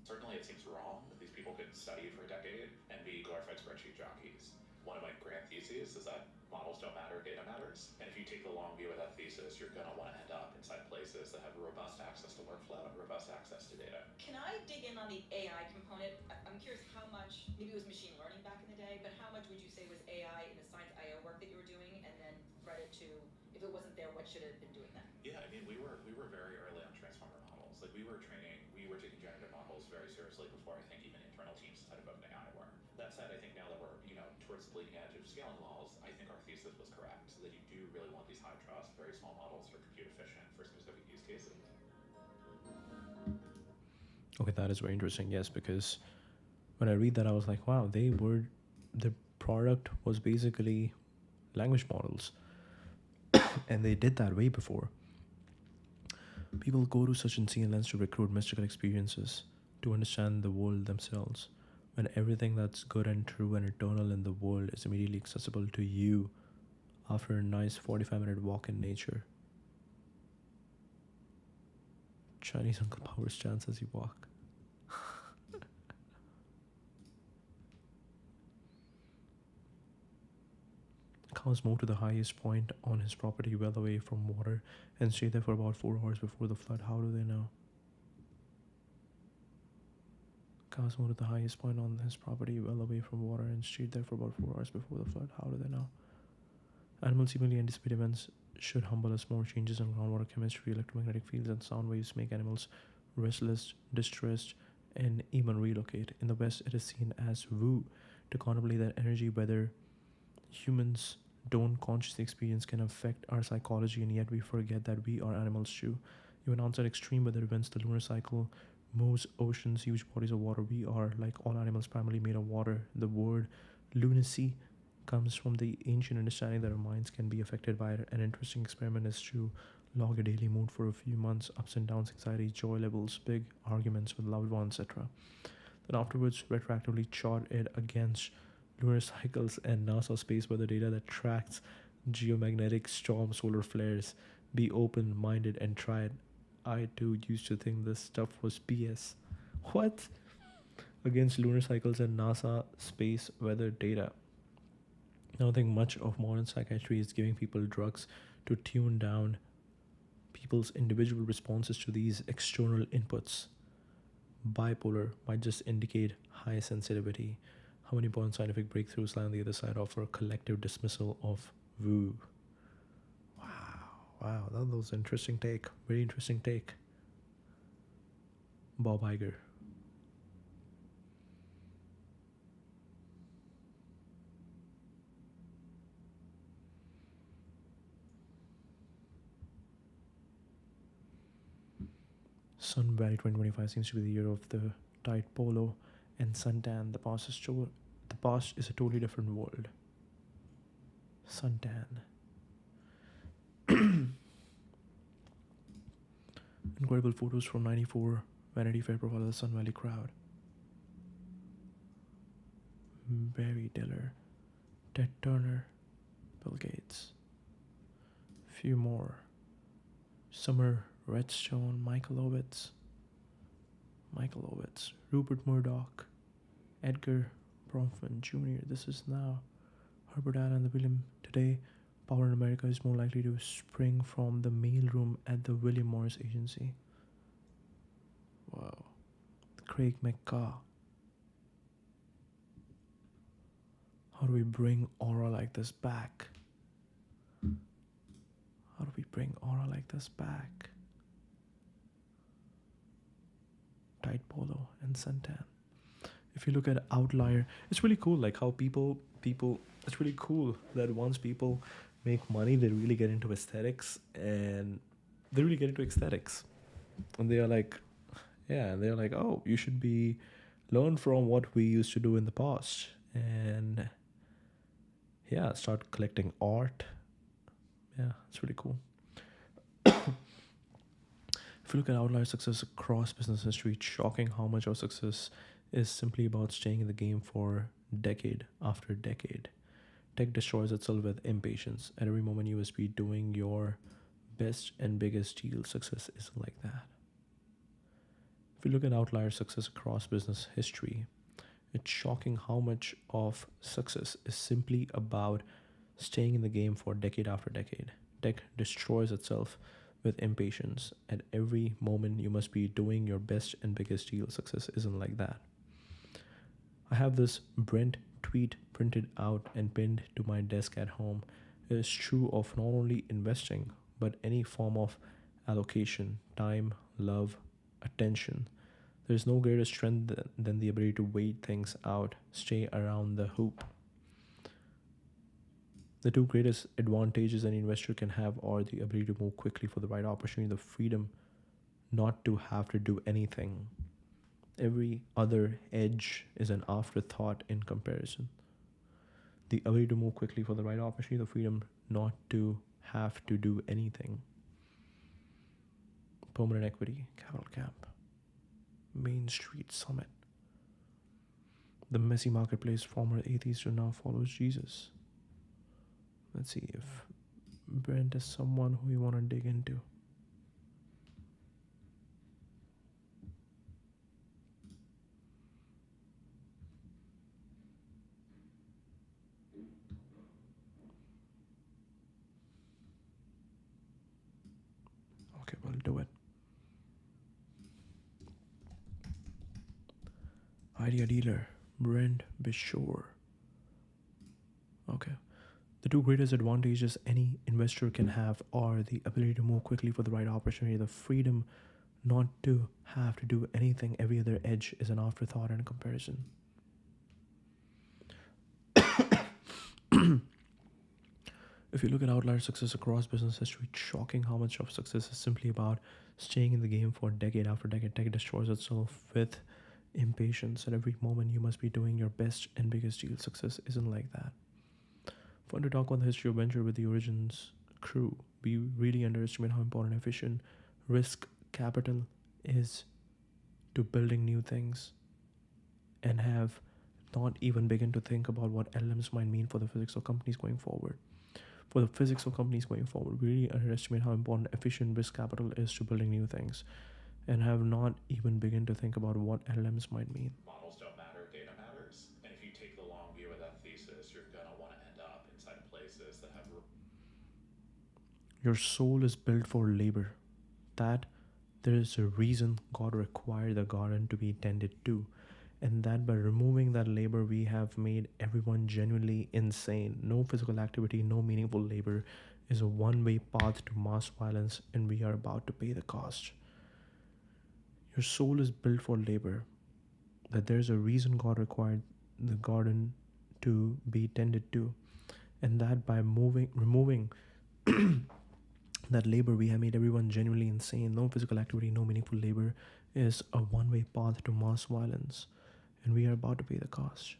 certainly it seems wrong that these people could study for a decade and be glorified spreadsheet jockeys. One of my grand theses is that models don't matter, data matters. And if you take the long view of that thesis, you're going to want to end up inside places that have robust access to workflow and robust access to data. Can I dig in on the AI component? I'm curious how much, maybe it was machine learning back in the day, but how much would you say was AI in the science IO work that you were doing, and then thread it to, if it wasn't there, what should it have been doing then? Yeah, I mean, we were very early on transformer models. Like we were taking generative models very seriously before I think even internal teams inside of OpenAI were. That said, I think now that we're towards the bleeding edge of scaling laws, I think our thesis was correct. So that you do really want these high trust, very small models for compute efficient for specific use cases. Okay, that is very interesting. Yes, because when I read that, I was like, wow, the product was basically language models, and they did that way before. People go to such insane lengths to recruit mystical experiences to understand the world themselves, when everything that's good and true and eternal in the world is immediately accessible to you after a nice 45-minute walk in nature. Chinese Uncle Power chants as you walk. Cows moved to the highest point on his property well away from water and stayed there for about 4 hours before the flood. How do they know? Cows moved to the highest point on his property well away from water and stayed there for about 4 hours before the flood. How do they know? Animals seemingly anticipate events should humble us more. Changes in groundwater chemistry, electromagnetic fields, and sound waves make animals restless, distressed, and even relocate. In the West, it is seen as woo to contemplate that energy, whether humans don't consciously experience, can affect our psychology, and yet we forget that we are animals too. Even outside extreme weather events, the lunar cycle moves oceans, huge bodies of water. We are, like all animals, primarily made of water. The word lunacy comes from the ancient understanding that our minds can be affected by it. An interesting experiment is to log a daily mood for a few months, ups and downs, anxiety, joy levels, big arguments with loved ones, etc. Then afterwards, retroactively chart it against lunar cycles and NASA space weather data that tracks geomagnetic storm solar flares. Be open-minded and try it. I too used to think this stuff was BS. What? Against lunar cycles and NASA space weather data. Now I think much of modern psychiatry is giving people drugs to tune down people's individual responses to these external inputs. Bipolar might just indicate high sensitivity. How many important scientific breakthroughs lie on the other side of our collective dismissal of woo? Wow, that was an interesting take. Very interesting take. Bob Iger. Sun Valley 2025 seems to be the year of the Tide Polo and suntan. The past is a totally different world. Suntan. Incredible photos from 94 Vanity Fair profile of the Sun Valley crowd. Barry Diller, Ted Turner, Bill Gates. Few more. Summer Redstone, Michael Ovitz, Rupert Murdoch, Edgar Bronfman Jr. This is now Herbert Allen, the William. Today, power in America is more likely to spring from the mailroom at the William Morris Agency. Wow. Craig McCaw. How do we bring aura like this back? How do we bring aura like this back? Tide Polo and suntan. If you look at Outlier, it's really cool. Like how people. It's really cool that once people make money, they really get into aesthetics, and they really get into aesthetics, and they are like, yeah, they're like, oh, you should be learn from what we used to do in the past, and yeah, start collecting art. Yeah, it's really cool. If you look at outlier success across business history, it's shocking how much of success is simply about staying in the game for decade after decade. Tech destroys itself with impatience. At every moment, you must be doing your best and biggest deal. Success isn't like that. If you look at outlier success across business history, it's shocking how much of success is simply about staying in the game for decade after decade. Tech destroys itself with impatience. At every moment, you must be doing your best and biggest deal. Success isn't like that. I have this Brent tweet printed out and pinned to my desk at home. It is true of not only investing, but any form of allocation, time, love, attention. There is no greater strength than the ability to wait things out, stay around the hoop. The two greatest advantages an investor can have are the ability to move quickly for the right opportunity, the freedom not to have to do anything. Every other edge is an afterthought in comparison. The ability to move quickly for the right opportunity, the freedom not to have to do anything. Permanent equity, capital cap. Main Street Summit. The messy marketplace former atheist who now follows Jesus. Let's see if Brent is someone who you want to dig into. Okay, we'll do it. Idea dealer, Brent Bishore. Okay. The two greatest advantages any investor can have are the ability to move quickly for the right opportunity, the freedom not to have to do anything. Every other edge is an afterthought in comparison. If you look at outlier success across business history, it's shocking how much of success is simply about staying in the game for decade after decade. Tech destroys itself with impatience. At every moment, you must be doing your best and biggest deal. Success isn't like that. Fun to talk about the history of venture with the Origins crew. We really underestimate how important efficient risk capital is to building new things, and have not even begun to think about what LLMs might mean for the physics of companies going forward. We really underestimate how important efficient risk capital is to building new things, and have not even begun to think about what LLMs might mean. Models don't matter, data matters. And if you take the long view of that thesis, you're going to want to end up inside places that have. Your soul is built for labor. That there is a reason God required the garden to be tended to. And that by removing that labor, we have made everyone genuinely insane. No physical activity, no meaningful labor is a one-way path to mass violence, and we are about to pay the cost. Your soul is built for labor. That there's a reason God required the garden to be tended to. And that by removing That labor we have made everyone genuinely insane. No physical activity, no meaningful labor is a one-way path to mass violence, and we are about to pay the cost.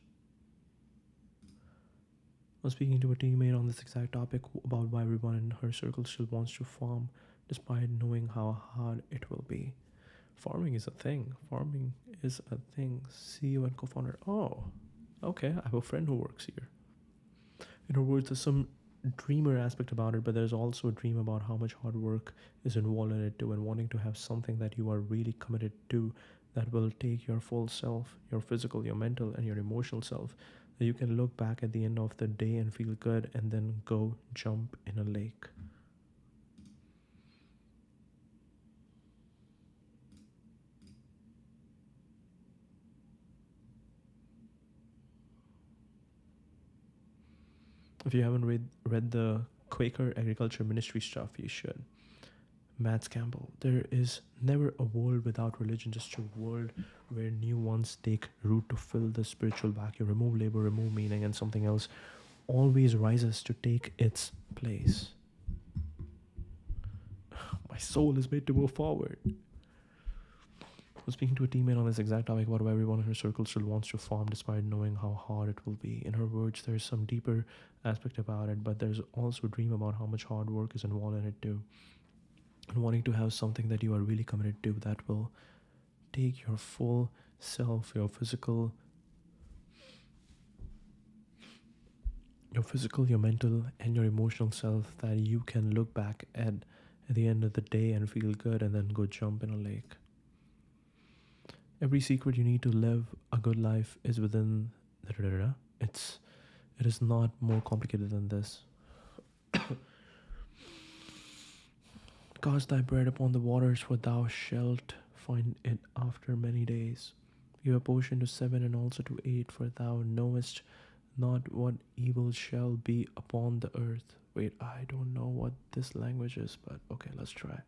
I was speaking to a teammate on this exact topic about why everyone in her circle still wants to farm despite knowing how hard it will be. Farming is a thing. Farming is a thing. CEO and co-founder. Oh, okay. I have a friend who works here. In her words, there's some dreamer aspect about it, but there's also a dream about how much hard work is involved in it too, and wanting to have something that you are really committed to that will take your full self, your physical, your mental, and your emotional self, that you can look back at the end of the day and feel good and then go jump in a lake. If you haven't read the Quaker Agriculture Ministry stuff, you should. Matt Campbell. There is never a world without religion, just a world where new ones take root to fill the spiritual vacuum, remove labor, remove meaning, and something else always rises to take its place. My soul is made to move forward. I was speaking to a teammate on this exact topic about why everyone in her circle still wants to farm despite knowing how hard it will be. In her words, there's some deeper aspect about it, but there's also a dream about how much hard work is involved in it too. And wanting to have something that you are really committed to that will take your full self, your physical, your mental, and your emotional self that you can look back at the end of the day and feel good and then go jump in a lake. Every secret you need to live a good life is within the it is not more complicated than this. Cast thy bread upon the waters, for thou shalt find it after many days. Give a portion to 7 and also to 8, for thou knowest not what evil shall be upon the earth. Wait, I don't know what this language is, but okay, let's try.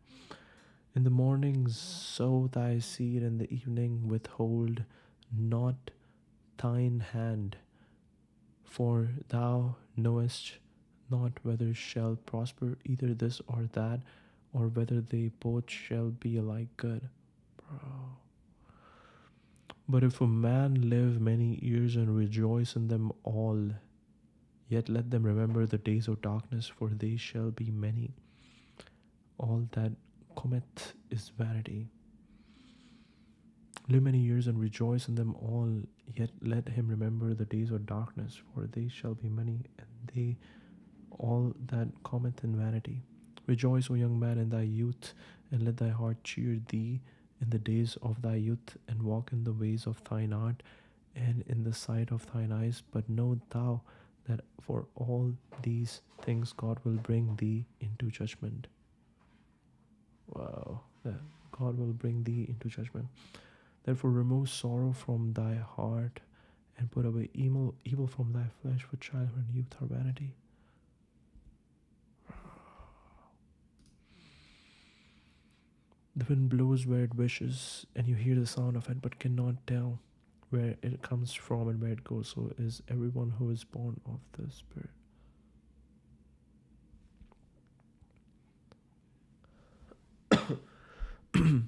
In the morning sow thy seed, in the evening withhold not thine hand, for thou knowest not whether shall prosper either this or that, or whether they both shall be alike good. Bro. But if a man live many years and rejoice in them all, yet let them remember the days of darkness, for they shall be many. All that cometh is vanity. Live many years and rejoice in them all, yet let him remember the days of darkness, for they shall be many, and they all that cometh in vanity. Rejoice, O young man, in thy youth, and let thy heart cheer thee in the days of thy youth, and walk in the ways of thine heart, and in the sight of thine eyes. But know thou that for all these things God will bring thee into judgment. Wow, that God will bring thee into judgment. Therefore remove sorrow from thy heart, and put away evil from thy flesh, for childhood and youth are vanity. The wind blows where it wishes, and you hear the sound of it, but cannot tell where it comes from and where it goes. So is everyone who is born of the Spirit. You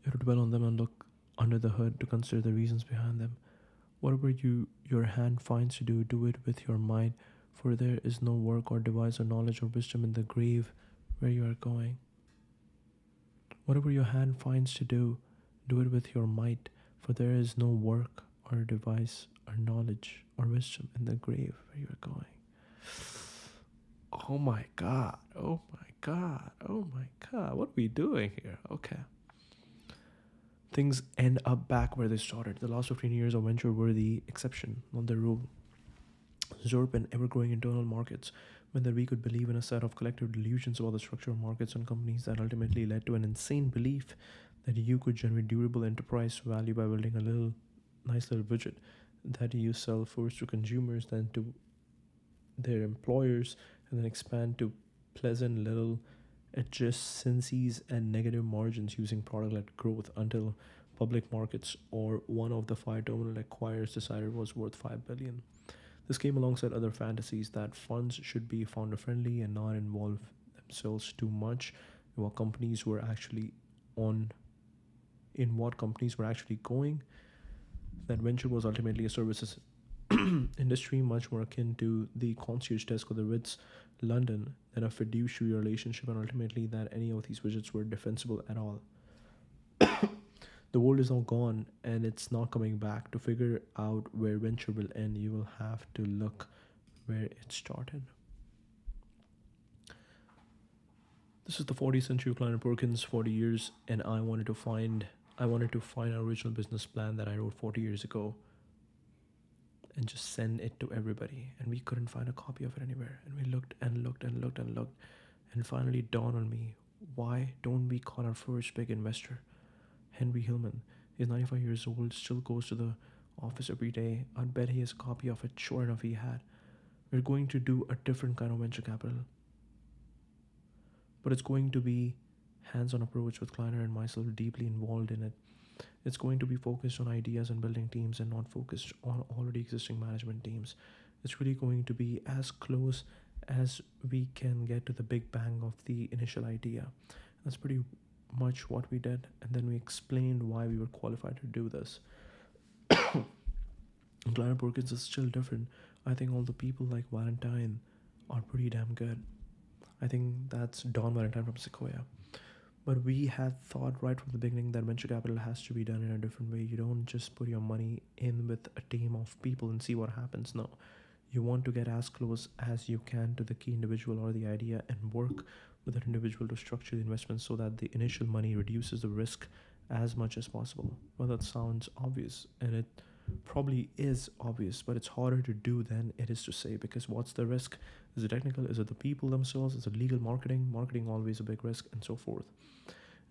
have to dwell on them and look under the hood to consider the reasons behind them. Whatever your hand finds to do, do it with your mind, for there is no work or device or knowledge or wisdom in the grave where you are going. Whatever your hand finds to do, do it with your might, for there is no work or device or knowledge or wisdom in the grave where you are going. Oh my God, oh my God, oh my God, what are we doing here? Okay. Things end up back where they started. The last 15 years of venture were the exception, not the rule. Zorp and ever-growing internal markets meant that we could believe in a set of collective delusions about the structure of markets and companies that ultimately led to an insane belief that you could generate durable enterprise value by building a nice little widget that you sell first to consumers, then to their employers, and then expand to pleasant little adjacencies and negative margins using product-led growth until public markets or one of the 5 terminal acquirers decided it was worth $5 billion. This came alongside other fantasies that funds should be founder friendly and not involve themselves too much in what companies were actually on in what companies were actually going. That venture was ultimately a services industry much more akin to the concierge desk of the Ritz London than a fiduciary relationship, and ultimately that any of these widgets were defensible at all. The world is now gone and it's not coming back. To figure out where venture will end, you will have to look where it started. This is the 40th century Kleiner Perkins, 40 years, and I wanted to find an original business plan that I wrote 40 years ago and just send it to everybody. And we couldn't find a copy of it anywhere. And we looked and looked and looked and looked. And finally it dawned on me, why don't we call our first big investor? Henry Hillman. He's 95 years old, still goes to the office every day. I'd bet he has a copy of it. Sure enough, he had. We're going to do a different kind of venture capital, but it's going to be hands-on approach with Kleiner and myself deeply involved in it. It's going to be focused on ideas and building teams and not focused on already existing management teams. It's really going to be as close as we can get to the big bang of the initial idea. That's pretty much what we did, and then we explained why we were qualified to do this. And Kleiner Perkins is still different. I think all the people like Valentine are pretty damn good. I think that's Don Valentine from Sequoia. But we had thought right from the beginning that venture capital has to be done in a different way. You don't just put your money in with a team of people and see what happens. No. You want to get as close as you can to the key individual or the idea and work with that individual to structure the investment so that the initial money reduces the risk as much as possible. Well, that sounds obvious, and it probably is obvious, but it's harder to do than it is to say, because what's the risk? Is it technical? Is it the people themselves? Is it legal marketing? Marketing always a big risk, and so forth.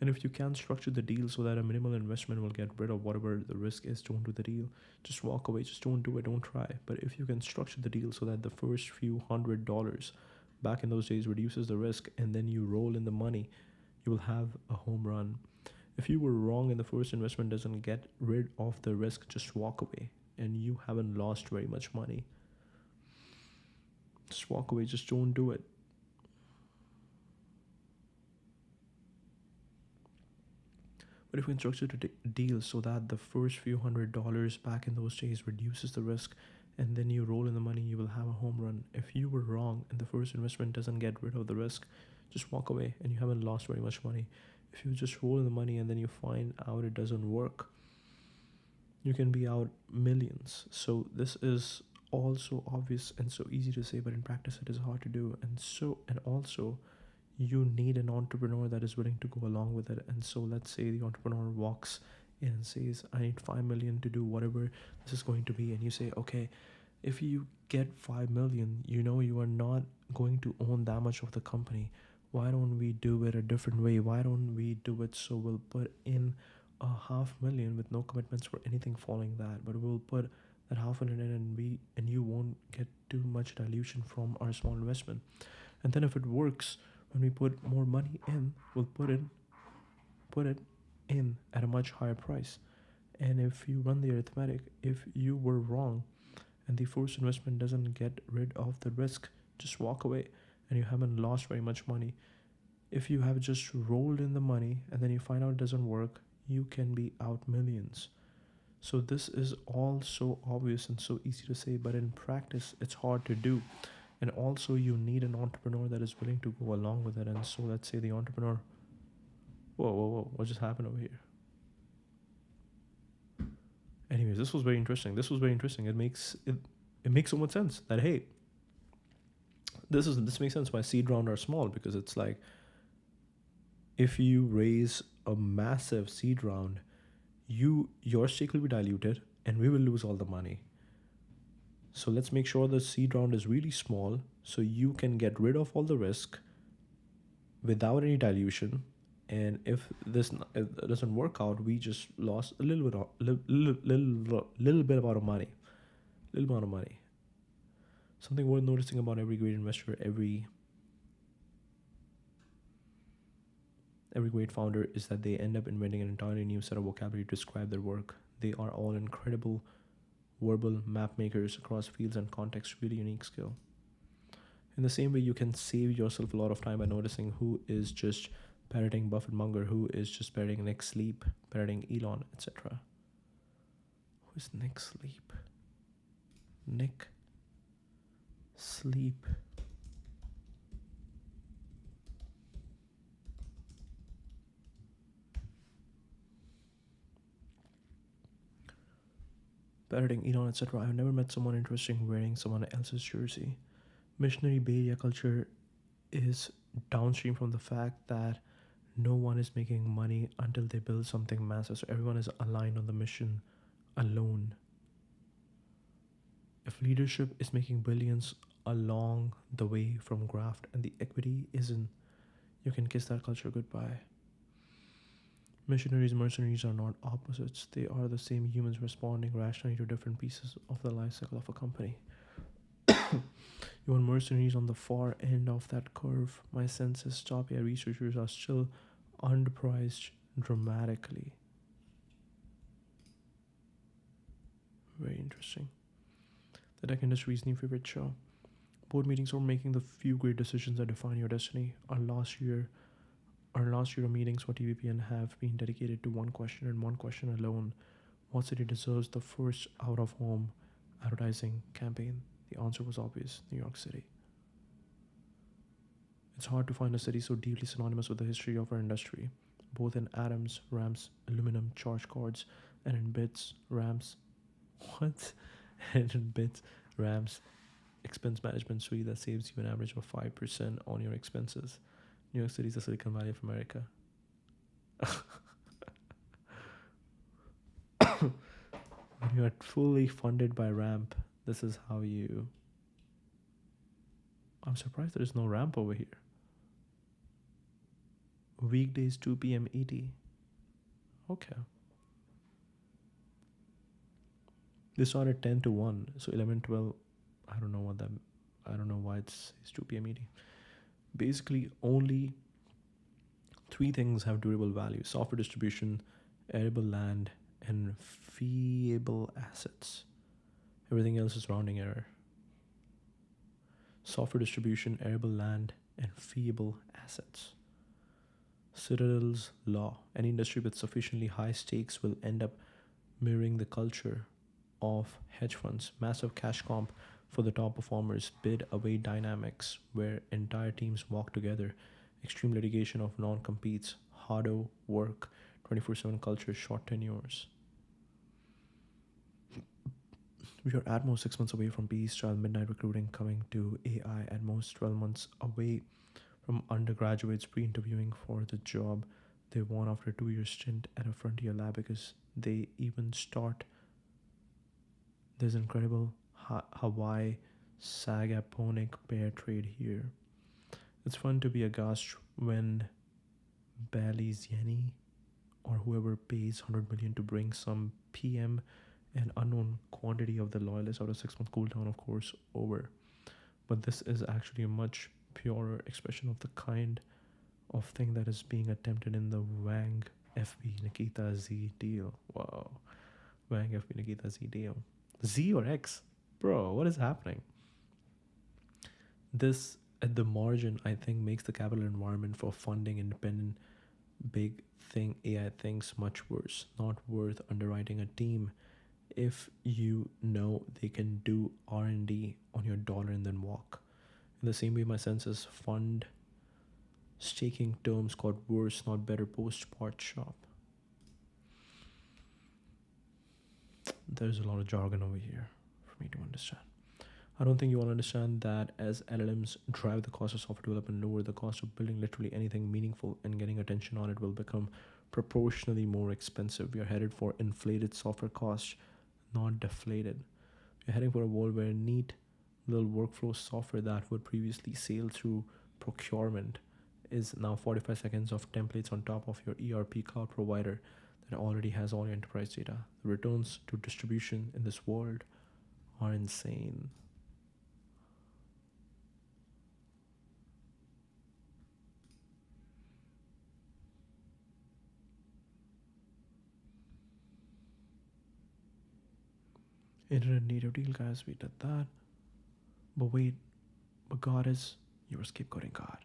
And if you can structure the deal so that a minimal investment will get rid of whatever the risk is, don't do the deal. Just walk away. Just don't do it. Don't try. But if you can structure the deal so that the first few $100 back in those days reduces the risk, and then you roll in the money, you will have a home run. If you were wrong and the first investment doesn't get rid of the risk, just walk away and you haven't lost very much money. Just walk away. Just don't do it. But if we can structure the deal so that the first few $100 back in those days reduces the risk, and then you roll in the money, you will have a home run. If you were wrong and the first investment doesn't get rid of the risk, just walk away and you haven't lost very much money. If you just roll in the money and then you find out it doesn't work, you can be out millions. So this is also obvious and so easy to say, but in practice it is hard to do. And also you need an entrepreneur that is willing to go along with it. And so let's say the entrepreneur walks in and says, I need 5 million to do whatever this is going to be, and you say, okay, if you get 5 million, you are not going to own that much of the company. Why don't we do it a different way? Why don't we do it so we'll put in a 500,000 with no commitments for anything following that, but we'll put that 500,000 in, and you won't get too much dilution from our small investment. And then if it works, when we put more money in, we'll put it in at a much higher price. And if you run the arithmetic, if you were wrong and the first investment doesn't get rid of the risk, just walk away and you haven't lost very much money. If you have just rolled in the money and then you find out it doesn't work, you can be out millions. So this is all so obvious and so easy to say, but in practice it's hard to do. And also you need an entrepreneur that is willing to go along with it. And so let's say the entrepreneur, whoa, what just happened over here? Anyways, this was very interesting. It makes so much sense that, hey, this makes sense why seed round are small, because it's like, if you raise a massive seed round, your stake will be diluted and we will lose all the money. So let's make sure the seed round is really small so you can get rid of all the risk without any dilution. And if it doesn't work out, we just lost a little bit amount of money. Something worth noticing about every great investor, every great founder, is that they end up inventing an entirely new set of vocabulary to describe their work. They are all incredible verbal map makers across fields and contexts, really unique skill. In the same way, you can save yourself a lot of time by noticing who is just parroting Buffett Munger, who is just parroting Nick Sleep, parroting Elon, etc. Who is Nick Sleep? Nick Sleep. Parroting Elon, etc. I've never met someone interesting wearing someone else's jersey. Missionary Bay Area culture is downstream from the fact that no one is making money until they build something massive. So everyone is aligned on the mission alone. If leadership is making billions along the way from graft and the equity isn't, you can kiss that culture goodbye. Missionaries, mercenaries are not opposites. They are the same humans responding rationally to different pieces of the life cycle of a company. You want mercenaries on the far end of that curve. My sense is top AI researchers are still underpriced dramatically. Very interesting. The tech industry's new favorite show. Board meetings are making the few great decisions that define your destiny. Our last year of meetings for TVPN have been dedicated to one question and one question alone. What city deserves the first out-of-home advertising campaign? The answer was obvious: New York City. It's hard to find a city so deeply synonymous with the history of our industry, both in atoms, RAMs, aluminum charge cards, and in bits, RAMs. What? And in bits, RAMs, expense management suite that saves you an average of 5% on your expenses. New York City is the Silicon Valley of America. When you are fully funded by ramp, this is how you. I'm surprised there is no ramp over here. Weekdays 2 p.m. ET. Okay. They started 10 to 1, so 11, 12. I don't know what that. I don't know why it's 2 p.m. ET. Basically, only three things have durable value: software distribution, arable land, and feeable assets. Everything else is rounding error. Software distribution, arable land, and feeable assets. Citadel's law: any industry with sufficiently high stakes will end up mirroring the culture of hedge funds. Massive cash comp for the top performers, bid away dynamics where entire teams walk together, extreme litigation of non-competes, hardo work, 24/7 culture, short tenures. We are at most 6 months away from PE style midnight recruiting coming to AI, at most 12 months away from undergraduates pre-interviewing for the job they want after a 2-year stint at a frontier lab because they even start. There's incredible Hawaii Sagaponic bear trade here. It's fun to be aghast when Baliziani or whoever pays 100 million to bring some PM and unknown quantity of the loyalists out of 6 month cooldown, of course, over. But this is actually a much purer expression of the kind of thing that is being attempted in the Wang FB Nikita Z deal. Wow. Wang FB Nikita Z deal. Z or X? Bro, what is happening? This, at the margin, I think makes the capital environment for funding independent big thing AI things much worse. Not worth underwriting a team if you know they can do R&D on your dollar and then walk. In the same way, my sense is fund staking terms got worse, not better, post-part shop. There's a lot of jargon over here for me to understand. I don't think you all understand that as LLMs drive the cost of software development lower, the cost of building literally anything meaningful and getting attention on it will become proportionally more expensive. We are headed for inflated software costs, not deflated. We're heading for a world where neat little workflow software that would previously sail through procurement is now 45 seconds of templates on top of your ERP cloud provider that already has all your enterprise data. The returns to distribution in this world are insane. Internet native deal, guys. We did that. But wait, but God is you're scapegoating God.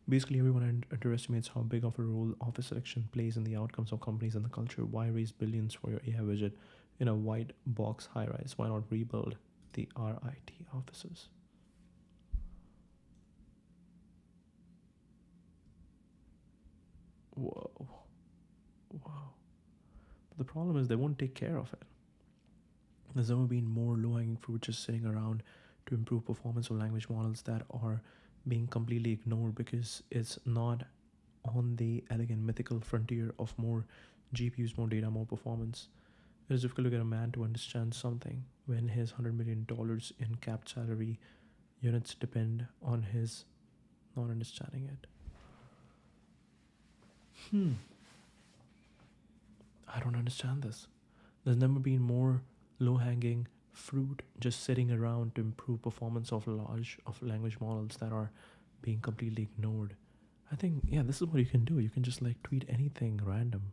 Basically, everyone underestimates how big of a role office selection plays in the outcomes of companies and the culture. Why raise billions for your AI widget in a white box high rise? Why not rebuild the RIT offices? Whoa, whoa. But the problem is they won't take care of it. There's never been more low hanging fruit just sitting around to improve performance of language models that are being completely ignored because it's not on the elegant mythical frontier of more GPUs, more data, more performance. It is difficult to get a man to understand something when his $100 million in capped salary units depend on his not understanding it. I don't understand this. There's never been more low hanging fruit just sitting around to improve performance of large of language models that are being completely ignored. I think yeah, this is what you can do. You can just like tweet anything random.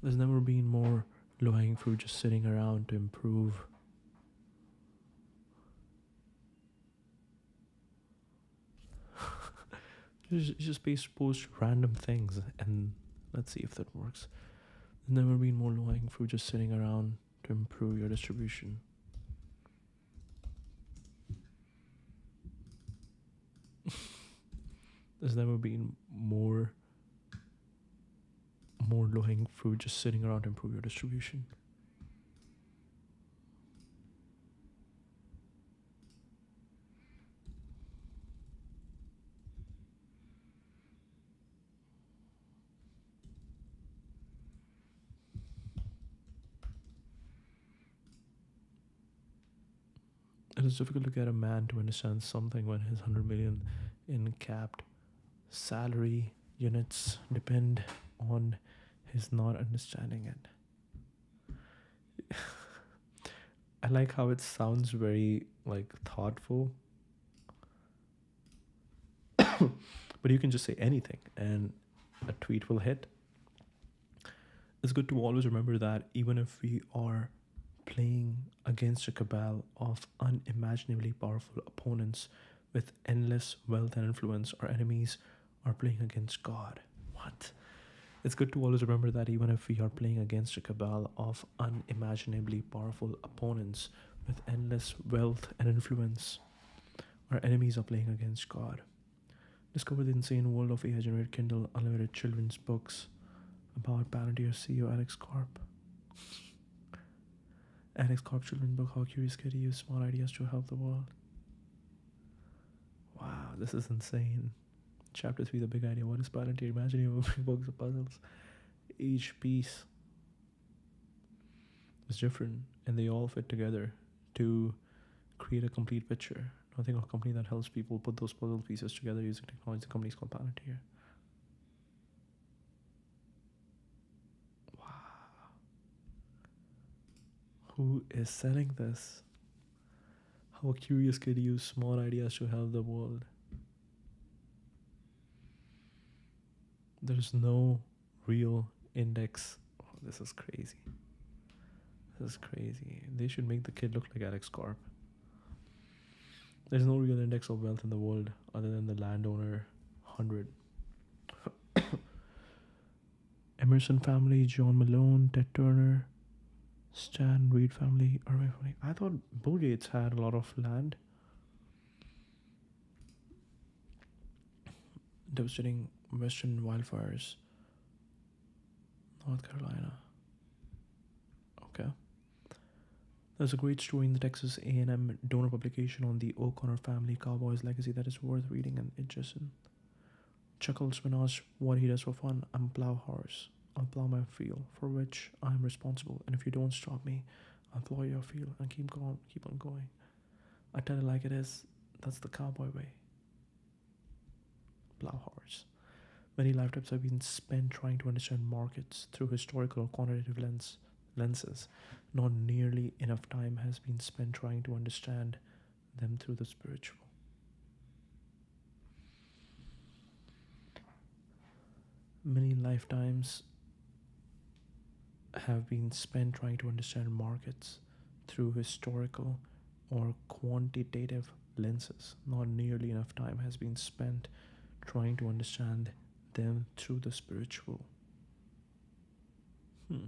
There's never been more low hanging fruit just sitting around to improve. Just post random things and let's see if that works. There's never been more low hanging fruit just sitting around to improve your distribution. There's never been more low hanging fruit just sitting around to improve your distribution. It is difficult to get a man to understand something when his 100 million in capped salary units depend on his not understanding it. I like how it sounds very like thoughtful, but you can just say anything and a tweet will hit. It's good to always remember that even if we are playing against a cabal of unimaginably powerful opponents with endless wealth and influence, our enemies are playing against God. What? It's good to always remember that even if we are playing against a cabal of unimaginably powerful opponents with endless wealth and influence, our enemies are playing against God. Discover the insane world of AI generated Kindle unlimited children's books about Palantir CEO Alex Karp. Alex Karp children's book, How Curious Kid Use Small Ideas to Help the World. Wow, this is insane. Chapter 3, The Big Idea. What is Palantir? Imagine you have books of puzzles. Each piece is different and they all fit together to create a complete picture. Now think of a company that helps people put those puzzle pieces together using technology. The company is called Palantir. Wow. Who is selling this? How a curious kid use small ideas to help the world. There's no real index. Oh, this is crazy. This is crazy. They should make the kid look like Alex Karp. There's no real index of wealth in the world other than the landowner 100. Emerson family, John Malone, Ted Turner, Stan Reed family, Irving family. I thought Bill Gates had a lot of land. Devastating western wildfires, North Carolina. Okay. There's a great story in the Texas A&M donor publication on the O'Connor family cowboy's legacy that is worth reading, and it just chuckles when asked what he does for fun. I'm a plow horse. I'll plow my field for which I'm responsible, and if you don't stop me, I'll plow your field and keep on going. I tell it like it is. That's the cowboy way. Plow horse. Many lifetimes have been spent trying to understand markets through historical or quantitative lenses. Not nearly enough time has been spent trying to understand them through the spiritual. Many lifetimes have been spent trying to understand markets through historical or quantitative lenses. Not nearly enough time has been spent trying to understand them through the spiritual. Hmm.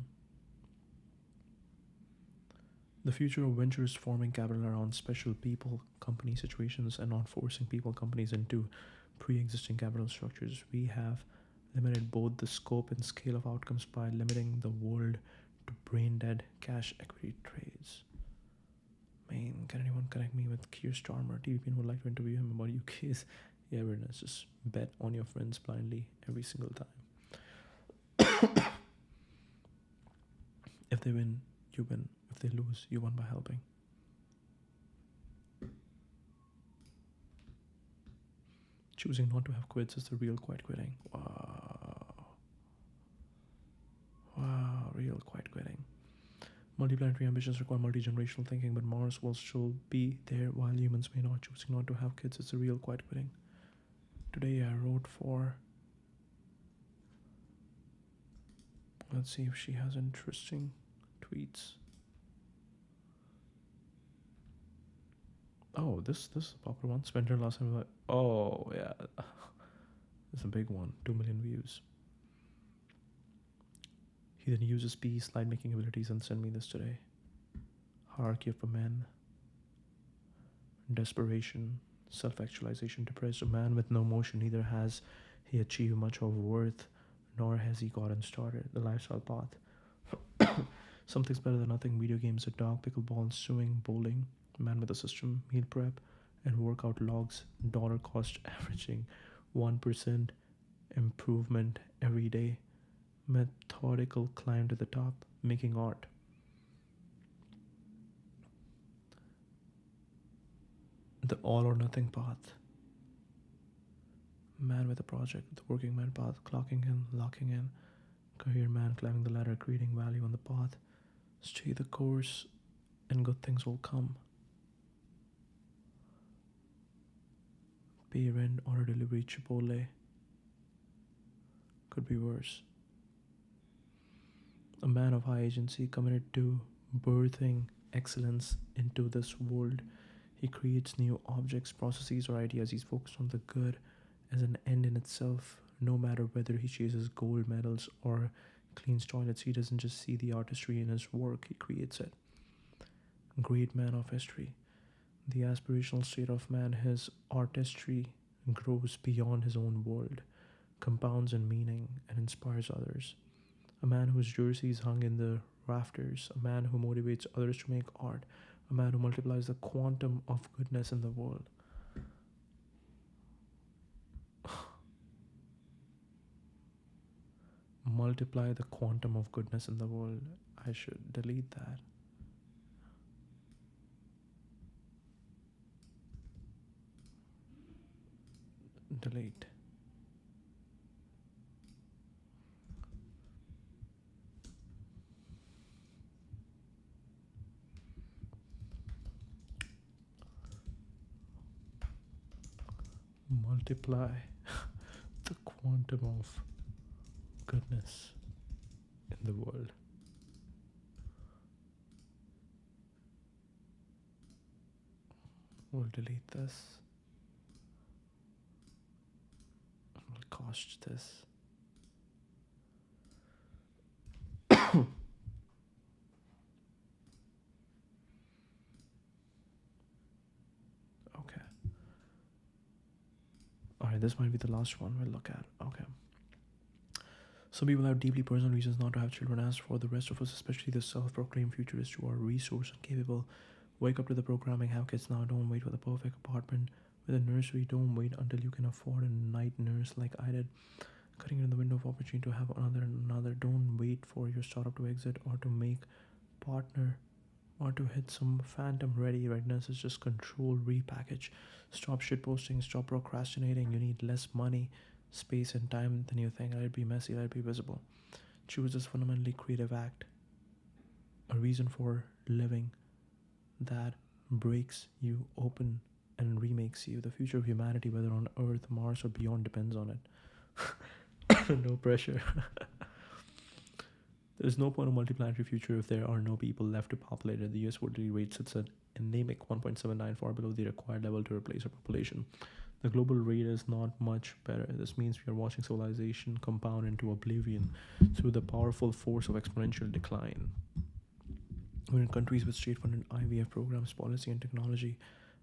The future of venture is forming capital around special people, company situations, and not forcing people, companies into pre existing capital structures. We have limited both the scope and scale of outcomes by limiting the world to brain dead cash equity trades. Man, can anyone connect me with Keir Starmer? TVPN would like to interview him about UK's awareness. Just bet on your friends blindly every single time. If they win, you win. If they lose, you won by helping. Choosing not to have quits is the real quiet quitting. Wow. Wow, real quiet quitting. Multiplanetary ambitions require multi-generational thinking, but Mars will still be there while humans may not. Choosing not to have kids is a real quiet quitting. Today I wrote for... Let's see if she has interesting tweets. Oh, this is a popular one. Spent her last time like, oh yeah, it's a big one. 2 million views. He then uses P slide making abilities and sent me this today. Hierarchy of a man. Desperation, self-actualization, depressed. A man with no motion, neither has he achieved much of worth, nor has he gotten started. The lifestyle path. Something's better than nothing. Video games, a dog, pickleball, swimming, bowling. Man with a system, meal prep, and workout logs. Dollar cost averaging 1% improvement every day. Methodical climb to the top. Making art. The all or nothing path. Man with a project, the working man path, clocking in, locking in. Career man climbing the ladder, creating value on the path. Stay the course, and good things will come. Pay rent, order delivery, Chipotle. Could be worse. A man of high agency committed to birthing excellence into this world. He creates new objects, processes, or ideas. He's focused on the good as an end in itself. No matter whether he chases gold medals or cleans toilets, he doesn't just see the artistry in his work, he creates it. Great man of history. The aspirational state of man, his artistry grows beyond his own world, compounds in meaning, and inspires others. A man whose jersey is hung in the rafters, a man who motivates others to make art, a man who multiplies the quantum of goodness in the world. Multiply the quantum of goodness in the world. I should delete that. Delete. Multiply the quantum of goodness in the world. We'll delete this. We'll cost this. Okay. Alright, this might be the last one we'll look at. Okay. Some people have deeply personal reasons not to have children. As for the rest of us, especially the self-proclaimed futurists who are resource and capable, wake up to the programming. Have kids now. Don't wait for the perfect apartment with a nursery. Don't wait until you can afford a night nurse like I did. Cutting in the window of opportunity to have another and another. Don't wait for your startup to exit or to make partner or to hit some phantom ready. Readiness is just control, repackage. Stop shitposting, stop procrastinating. You need less money, space, and time than you think. Let it be messy, let it be visible. Choose this fundamentally creative act. A reason for living that breaks you open and remakes you. The future of humanity, whether on Earth, Mars, or beyond, depends on it. No pressure. There's no point of multiplanetary future if there are no people left to populate it. The US fertility rate sits at anemic 1.79, far below the required level to replace our population. The global rate is not much better. This means we are watching civilization compound into oblivion through the powerful force of exponential decline. We're in countries with state-funded IVF programs, policy, and technology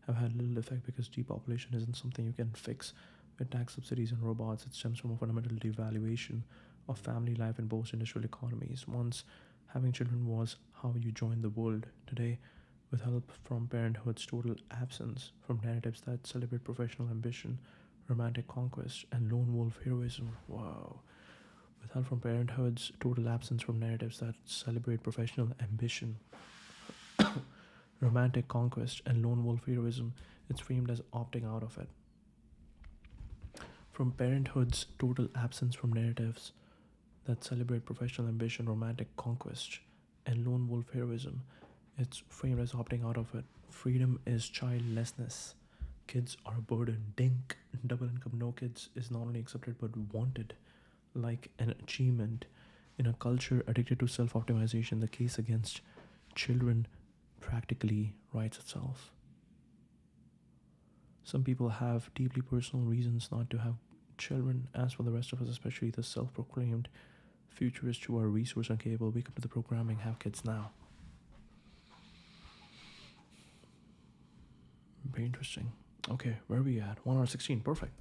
have had little effect because depopulation isn't something you can fix with tax subsidies and robots. It stems from a fundamental devaluation of family life in post-industrial economies. Once, having children was how you joined the world. Today, with help from parenthood's total absence from narratives that celebrate professional ambition, romantic conquest, and lone wolf heroism. Wow. With help from parenthood's total absence from narratives that celebrate professional ambition, romantic conquest, and lone wolf heroism, it's framed as opting out of it. From parenthood's total absence from narratives that celebrate professional ambition, romantic conquest, and lone wolf heroism, it's framed as opting out of it. Freedom is childlessness. Kids are a burden. Dink. Double income, no kids is not only accepted but wanted, like an achievement. In a culture addicted to self optimization, the case against children practically writes itself. Some people have deeply personal reasons not to have children. As for the rest of us, especially the self proclaimed futurists who are resource incapable, wake up to the programming, have kids now. Very interesting. Okay, where are we at? 1 hour 16, perfect.